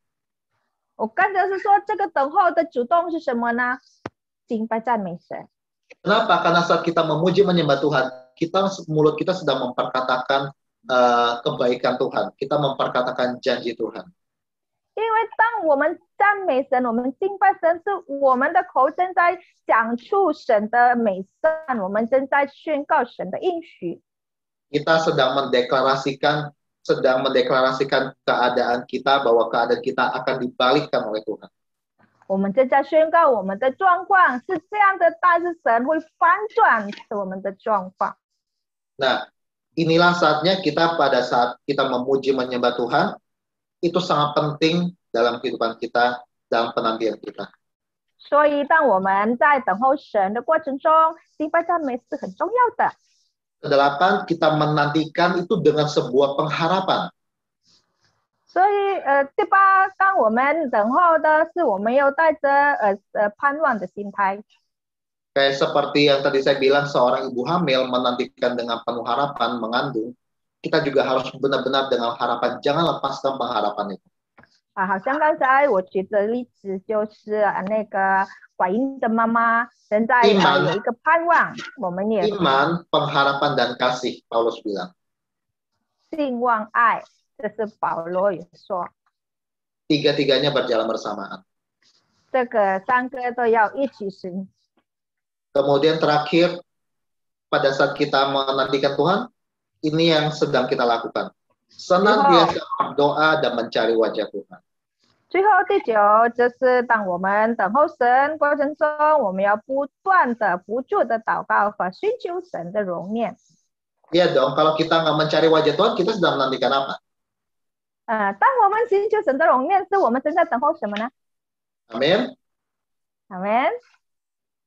我刚才是说，这个等候的主动是什么呢？敬拜赞美神。 Kenapa? Karena saat kita memuji menyembah Tuhan, mulut kita sedang memperkatakan kebaikan Tuhan. Kita memperkatakan janji Tuhan. 因为当我们赞美神，我们敬拜神，是我们的口正在讲出神的美善，我们正在宣告神的应许。 Kita sedang mendeklarasikan keadaan kita bahwa keadaan kita akan dibalikkan oleh Tuhan. 我们正在宣告我们的状况是这样的，但是神会翻转我们的状况。 Nah, inilah saatnya pada saat kita memuji menyembah Tuhan, itu sangat penting dalam kehidupan kita, dalam penantian kita. 所以，当我们在等候神的过程中，敬拜赞美是很重要的。 Kedelapan, kita menantikan itu dengan sebuah pengharapan. 所以，第八，当我们等候的是，我们又带着盼望的心态。 Kayak seperti yang tadi saya bilang, seorang ibu hamil menantikan dengan penuh harapan mengandung, kita juga harus benar-benar dengan harapan, jangan lepaskan pengharapan itu. 好像刚才我举的例子就是那个怀孕的妈妈，现在有一个盼望，我们也 Iman, pengharapan dan kasih, Paulus bilang. 信望爱，这是保罗也说， Tiga-tiganya berjalan bersamaan. 这个三个都要一起行。 Kemudian terakhir, pada saat kita menantikan Tuhan, ini yang sedang kita lakukan. Senantiasa berdoa dan mencari wajah Tuhan. 最后第九，就是当我们等候神过程中，我们要不断的、不住的祷告和寻求神的容面。 Iya dong, kalau kita nggak mencari wajah Tuhan, kita sedang menantikan apa? 当我们寻求神的容面，是我们正在等候什么呢？ Amin. Amin.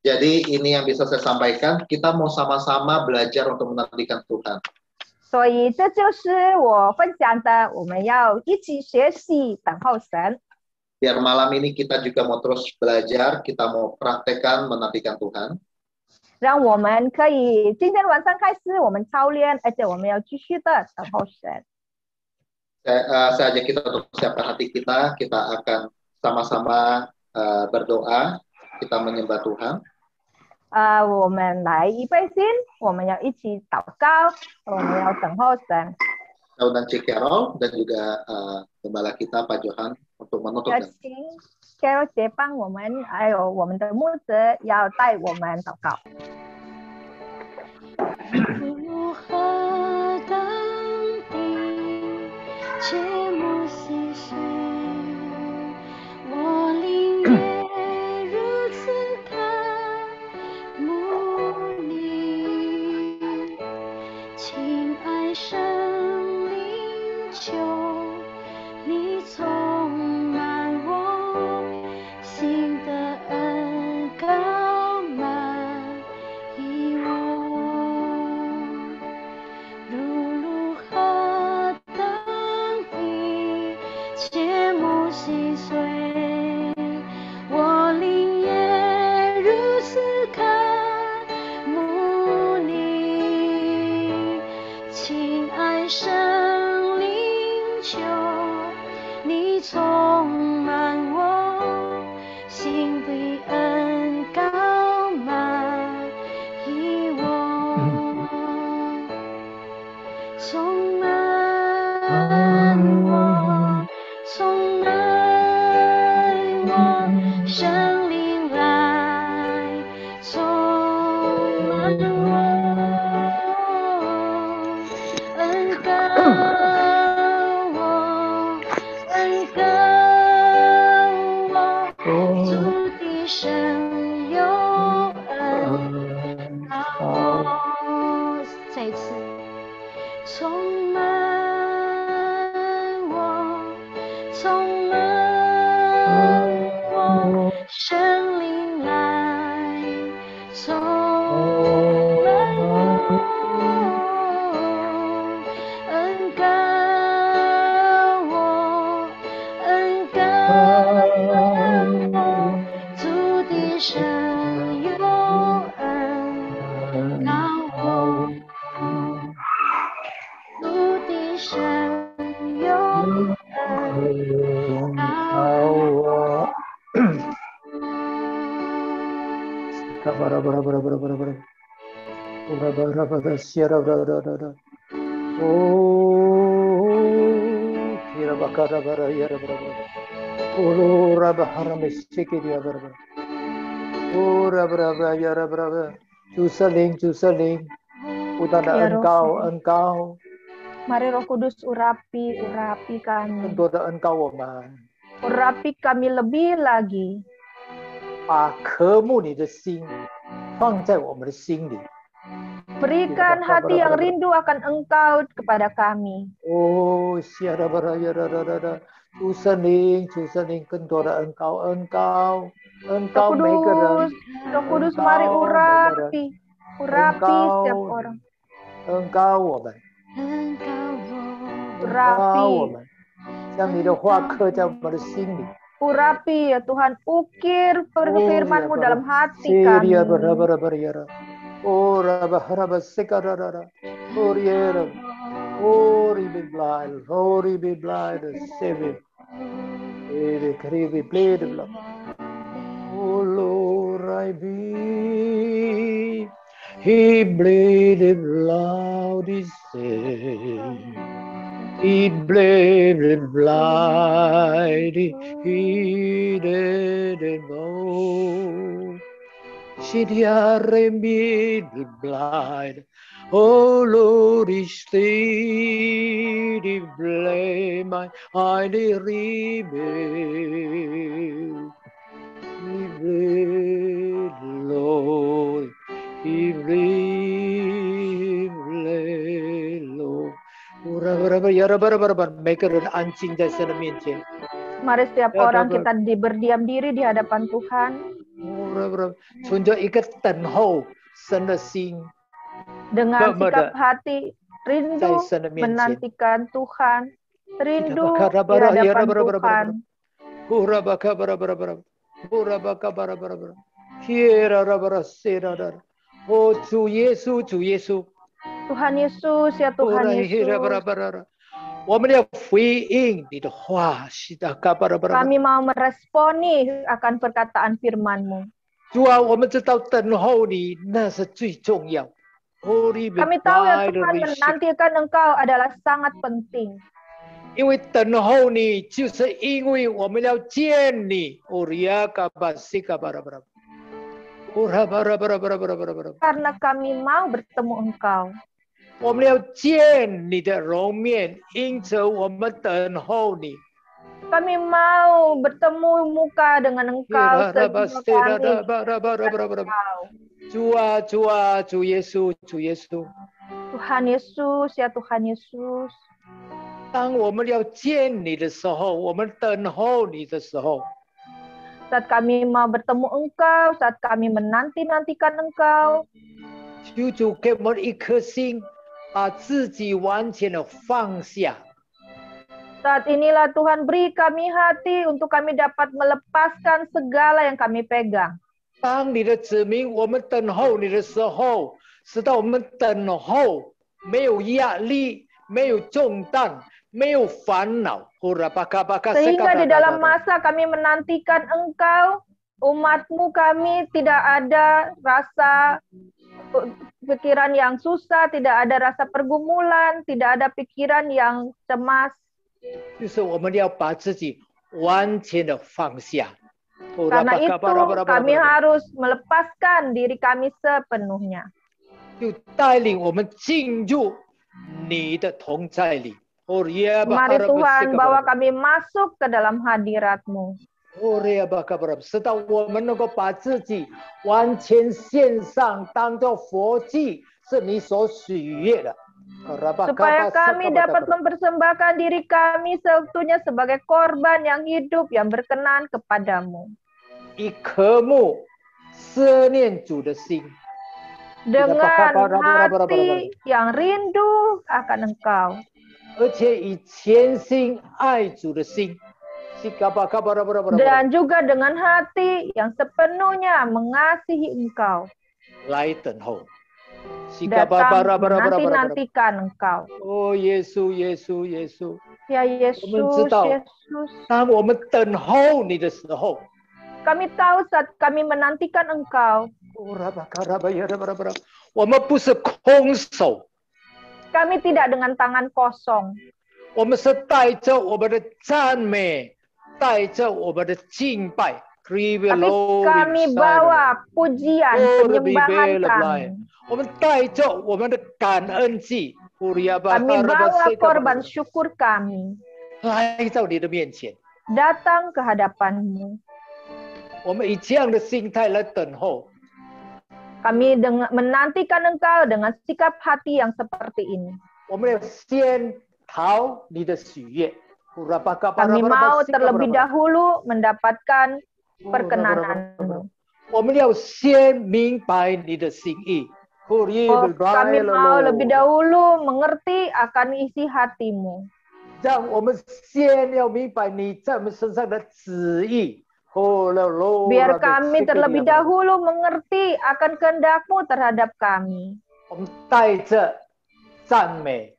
Jadi ini yang bisa saya sampaikan, kita mau sama-sama belajar untuk menantikan Tuhan. 所以这就是我分享的，我们要一起学习等候神。 Biar malam ini kita juga mau terus belajar, kita mau praktekkan menantikan Tuhan. 让我们可以今天晚上开始，我们操练，而且我们要继续的等候神。Saya ajak kita untuk siapkan hati kita akan sama-sama berdoa, kita menyembah Tuhan. 我们来预备心，我们要一起祷告，我们要等候神。 Dan Cik Carol dan juga gembala kita Pak Johan untuk menutup. 要请 Carol 姐帮我们，还有我们的牧者要带我们祷告。如何等地，切莫细碎，我灵也如此渴慕你，亲爱生灵，求你充满我，心的恩膏满溢我，如何等地，切莫细碎，我灵也如此渴慕你，亲爱生灵，求你充满我，心的恩膏满溢我，充满我，充满我，生灵来充满我，恩膏我，恩膏我，主的神有恩膏我，再一次。充满我，充满我，生灵来充满我，恩膏我，恩膏我，主的神有恩膏我。主的神有恩膏我。Engkau. Mari Roh Kudus urapi kami. Urapi kami lebih lagi. 把渴慕你的心放在我们的心里。 Berikan hati yang rindu akan Engkau kepada kami. Oh, Tuhan Sering,更多的恩膏，恩膏，恩膏每个人。Roh Kudus, mari urapi setiap orang. 恩膏我们，恩膏我们，将你的话刻在我们的心里。 Urapi ya Tuhan, ukir firman-Mu dalam hati kami. Oh, be blind, save it. Oh Lord, I be. He bleeded loud, he said. He bleeded blind, he didn't know. She bleeded blind. Oh Lord, he stayed, he blame my rebuild. He bled, Lord, he bled, Lord. Mereka anjing dari sana menceng. Mari setiap orang kita berdiam diri di hadapan Tuhan. Tunjuk ikat tenho sana sing. Dengan sikap hati 在 rindu 神的面前。 menantikan Tuhan, rindu di Hurabaka hadapan bara Tuhan. Hurabaka bara bara bara. Hurabaka bara bara bara. Hira bara sera dar. Oh 主耶稣，主耶稣， Tuhan Yesus, ya Tuhan Hira bara Yesus, bara. 我们要回应你的话，是的，嘎巴拉巴拉。 kami mau meresponi akan perkataan firman-Mu. 主啊，我们知道等候你那是最重要。 Kami tahu ya Tuhan, menantikan Engkau adalah sangat penting. 因为等候你，就是因为我们要见你。Karena kami mau bertemu Engkau. 我们要见你的容面，因此我们等候你。 Kami mau bertemu muka dengan Engkau, sehingga kami Engkau. 主啊，主啊，主耶稣，主耶稣。 Tuhan Yesus, ya Tuhan Yesus. 当我们要见你的时候，我们等候你的时候， Saat kami mau bertemu Engkau, saat kami menanti-nantikan Engkau, 求主给我们一颗心，把自己完全的放下。 saat inilah Tuhan beri kami hati untuk kami dapat melepaskan segala yang kami pegang. 当你的子民，我们等候你的时候，使到我们等候没有压力，没有重担，没有烦恼。 Sehingga di dalam masa kami menantikan Engkau, umat-Mu kami tidak ada rasa pikiran yang susah, tidak ada rasa pergumulan, tidak ada pikiran yang cemas. 就是我们要把自己完全的放下。 Karena itu kami harus melepaskan diri kami sepenuhnya. 就带领我们进入你的同在里。 Mari Tuhan bawa kami masuk ke dalam hadirat-Mu. 使到我们能够把自己完全献上，当作佛祭，是你所喜悦的。 Supaya kami dapat mempersembahkan diri kami seutuhnya sebagai korban yang hidup yang berkenan kepadamu. 以渴慕思念主的心， Dengan hati yang rindu akan Engkau. 而且以全心爱主的心， Dan juga dengan hati yang sepenuhnya mengasihi Engkau. 来等候。 Datang menanti-nantikan Engkau. Oh 耶稣，耶稣，耶稣。 Ya Yesus, Yesus. 当我们等候你的时候， Kami tahu saat kami menantikan Engkau, 我们不是空手， kami tidak dengan tangan kosong. 我们是带着我们的赞美，带着我们的敬拜。 Tapi kami bawa pujian, penyembahan kami. 我们带着我们的感恩祭， Kami bawa korban syukur kami 来到你的面前。 datang ke hadapan-Mu. 我们以这样的心态来等候。 Kami menantikan Engkau dengan sikap hati yang seperti ini. 我们要先讨你的喜悦。 Kami mau terlebih dahulu mendapatkan perkenanan-Mu. 我们要先明白你的心意。 Kami mau lebih dahulu mengerti akan isi hati-Mu. 让我们先要明白你在我们身上的旨意。 Biar kami terlebih dahulu mengerti akan kehendak-Mu terhadap kami. 我们带着赞美、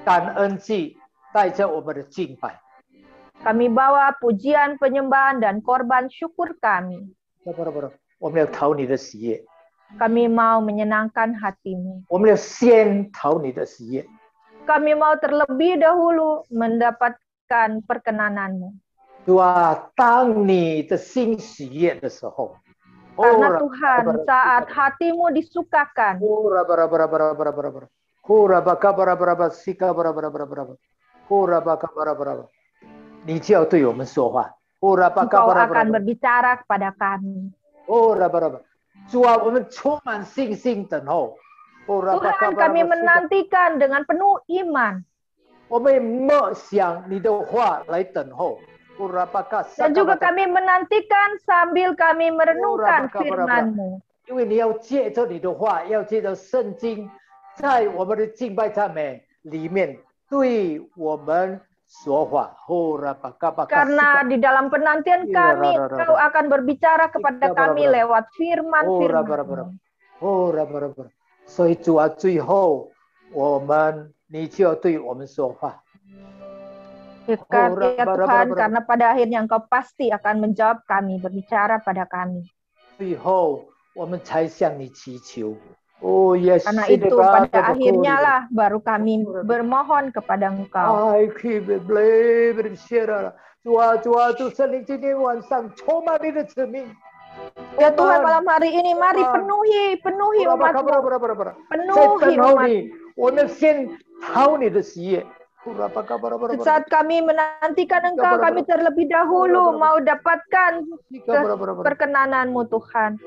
感恩祭，带着我们的敬拜。 Kami bawa pujian, penyembahan, dan korban syukur kami. 我们要讨你的喜悦。 Kami mau menyenangkan hati-Mu. 我们要先讨你的喜悦。 Kami mau terlebih dahulu mendapatkan perkenanan-Mu. 主啊，当你的心喜悦的时候， Karena Tuhan, saat hati-Mu disukakan, 你就要对我们说话。 Engkau akan berbicara kepada kami. 主啊，我们充满信心等候。 Tuhan, kami menantikan dengan penuh iman. 我们默想你的话来等候。 Dan juga kami menantikan sambil kami merenungkan firman-Mu. 因为你要借着你的话，要借着圣经，在我们的敬拜赞美里面对我们说话。 Karena di dalam penantian kami, Engkau akan berbicara kepada kami lewat firman-firman. 所以主啊，最后你就要对我们说话。 Ya Tuhan, karena pada akhirnya Engkau pasti akan menjawab kami, berbicara pada kami. 最后我们才向你祈求。 Oh yes. Karena itu pada akhirnya lah baru kami bermohon kepada Engkau. Ya Tuhan, malam hari ini mari penuhi umat-Mu. Penuhi umat. Saat kami menantikan Engkau, kami terlebih dahulu mau dapatkan perkenanan-Mu Tuhan.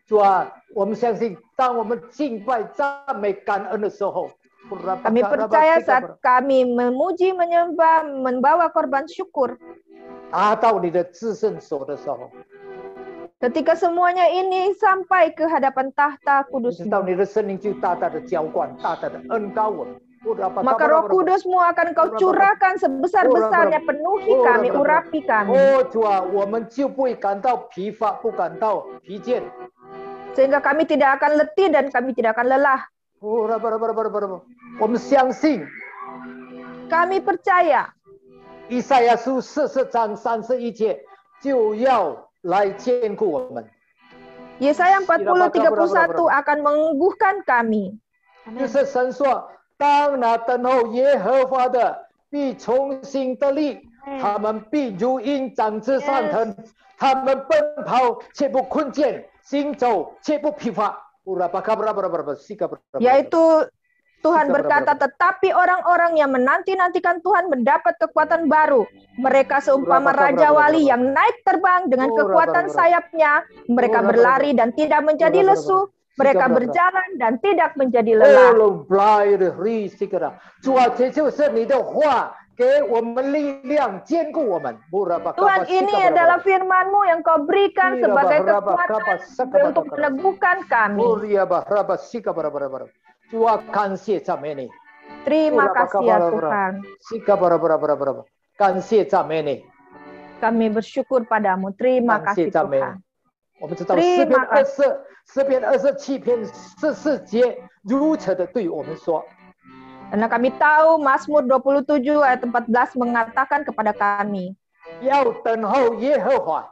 主啊，我们相信，当我们敬拜、赞美、感恩的时候， kami percaya saat kami memuji, menyembah, membawa korban syukur, 达到你的至圣所的时候， ketika semuanya ini sampai ke hadapan tahta 知 Kudus-Mu, 道你的圣灵就大大的浇灌，大大的恩膏我们。 maka Roh Kudus-Mu akan Kau curahkan sebesar-besarnya, penuhi kami, urapi kami. 主啊，我们就不会感到疲乏，不感到疲倦。 Sehingga kami tidak akan letih dan kami tidak akan lelah. 我们相信， kami percaya 以赛亚书44章31节就要来兼顾我们。 Yesaya 40:31 akan mengukuhkan kami. 就是神说，当那等候耶和华的必重新得力，他们必如鹰长姿上腾，他们奔跑却不困倦，行走却不疲乏。 Yaitu Tuhan berkata, tetapi orang-orang yang menanti-nantikan Tuhan mendapat kekuatan baru. Mereka seumpama Raja Wali yang naik terbang dengan kekuatan sayapnya. Mereka berlari dan tidak menjadi lesu. Mereka berjalan dan tidak menjadi lelah. Tuhan, ini adalah firman-Mu yang Kau berikan sebagai kekuatan untuk meneguhkan kami. Terima kasih ya Tuhan. Kami bersyukur padamu. Terima kasih Tuhan. 我们知道诗篇27篇14节如此的对我们说。 Karena kami tahu Mazmur 27 ayat 14 mengatakan kepada kami, 要等候耶和华，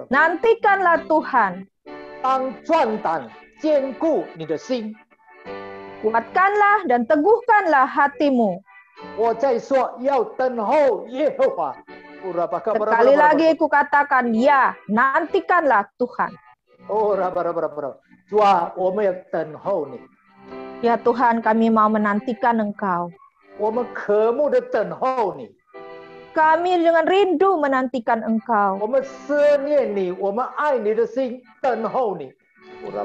nantikanlah Tuhan, 当壮胆坚固你的心。 kuatkanlah dan teguhkanlah hatimu. 我再说，要等候耶和华。 Sekali lagi kukatakan, ya, nantikanlah Tuhan. Ya Tuhan, kami mau menantikan Engkau. Kami dengan rindu menantikan Engkau.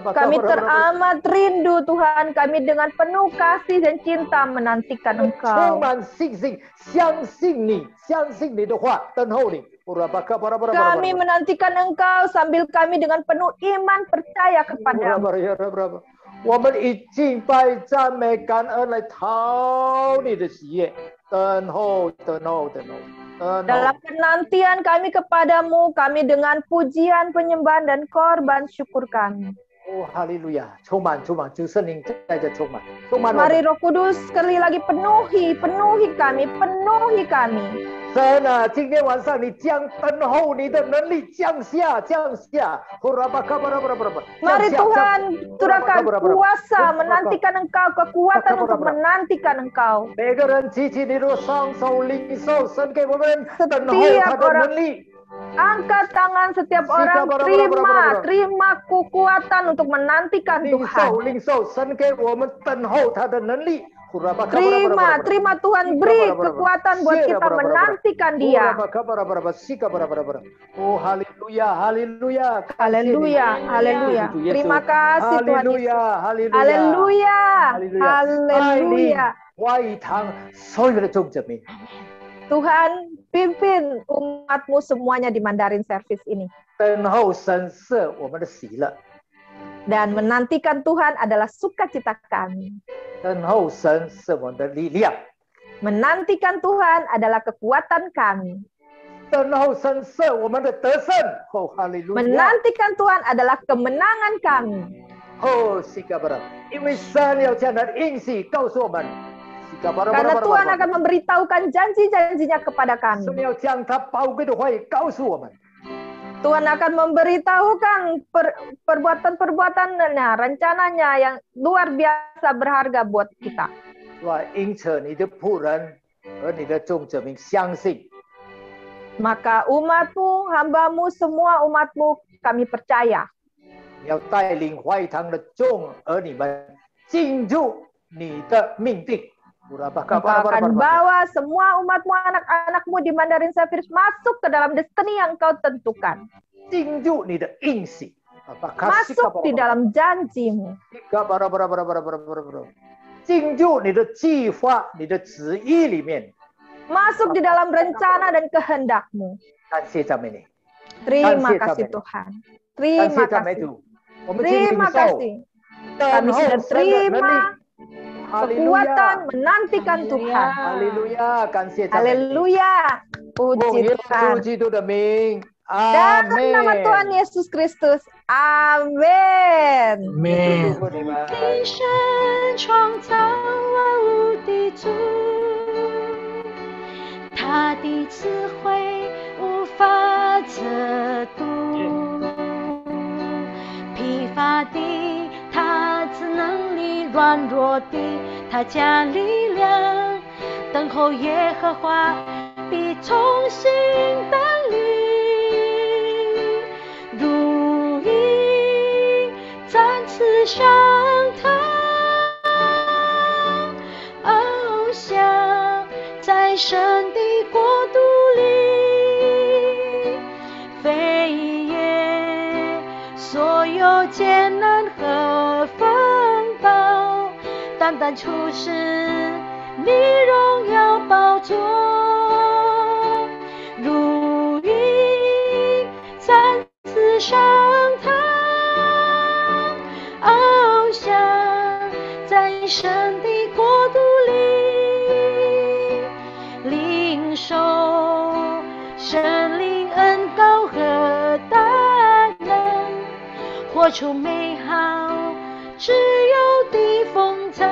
Kami teramat rindu Tuhan, kami dengan penuh kasih dan cinta menantikan Engkau. Kami menantikan Engkau sambil kami dengan penuh iman percaya kepada-Mu. Dalam penantian kami kepada-Mu, kami dengan pujian, penyembahan, dan korban syukur kami. Oh, haleluya. Mari Roh Kudus sekali lagi penuhi kami. 神啊，今天晚上你将等候你的能力降下。 Mari Tuhan, turunkan kuasa menantikan Engkau, kekuatan untuk menantikan Engkau. 每个人举起你的双手，领受神给我们等候他的能力。 Angkat tangan setiap orang, terima kekuatan untuk menantikan Tuhan. Terima Tuhan, beri kekuatan buat kita menantikan Dia. Oh, haleluya, haleluya. Haleluya, haleluya. Terima kasih Tuhan Yesus. Haleluya, haleluya. Tuhan, pimpin umat-Mu semuanya di Mandarin Service ini. Dan menantikan Tuhan adalah sukacita kami. 等候神是我们的力量， Menantikan Tuhan adalah kekuatan kami. 等候神是我们的得胜。哦，哈利路亚！ Menantikan Tuhan adalah kemenangan kami. 哦，西嘎巴拉，因为神要将他的应许告诉我们，西嘎巴拉巴拉 Karena 巴拉 Tuhan 巴拉 akan memberitahukan janji-janjinya kepada 神 kami. 要将他宝贵的话语告诉我们。 Tuhan akan memberitahukan perbuatan-perbuatannya, rencananya yang luar biasa berharga buat kita. 是吧？因此，你的仆人和你的众子民相信， Maka umatmu, hambamu, semua umatmu kami percaya. 你要带领怀堂的众儿女们进入你的命定。 Engkau akan bawa semua umatmu, anak-anakmu di Mandarin Sapphire masuk ke dalam destiny yang kau tentukan. 进入你的应许， Masuk di dalam janjimu. 进入你的计划、你的旨意里面。 Masuk di dalam rencana dan kehendakmu. 感谢赞美你， Terima kasih Tuhan. 感 Terima 谢赞美 kasih. 主，我们请领 Terima 受 kasih. 等 Kami 候 sudah 神的能 terima 力。哈利路 kekuatan 亚， menantikan Tuhan. 哈利路亚，感谢赞美你。 Haleluya. 奉 Puji 耶稣 Tuhan. 基督的名，阿 Dalam 门。 nama Tuhan Yesus Kristus. Amin. 祝福你们。的神创造万物的主，他的智慧无法测度，疲乏的他赐能力，软弱的他加力量，等候耶和华必重新得力，如鹰展翅上腾，翱翔在神的国度里，飞越所有艰难和风暴，单单出世你荣耀宝座，如鹰展翅上腾，翱翔在神的国度里，领受神灵恩膏和大能，活出美好自由的风采，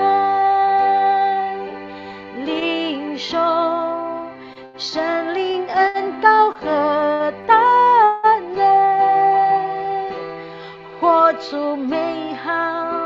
领受神灵恩膏和大能，活出美好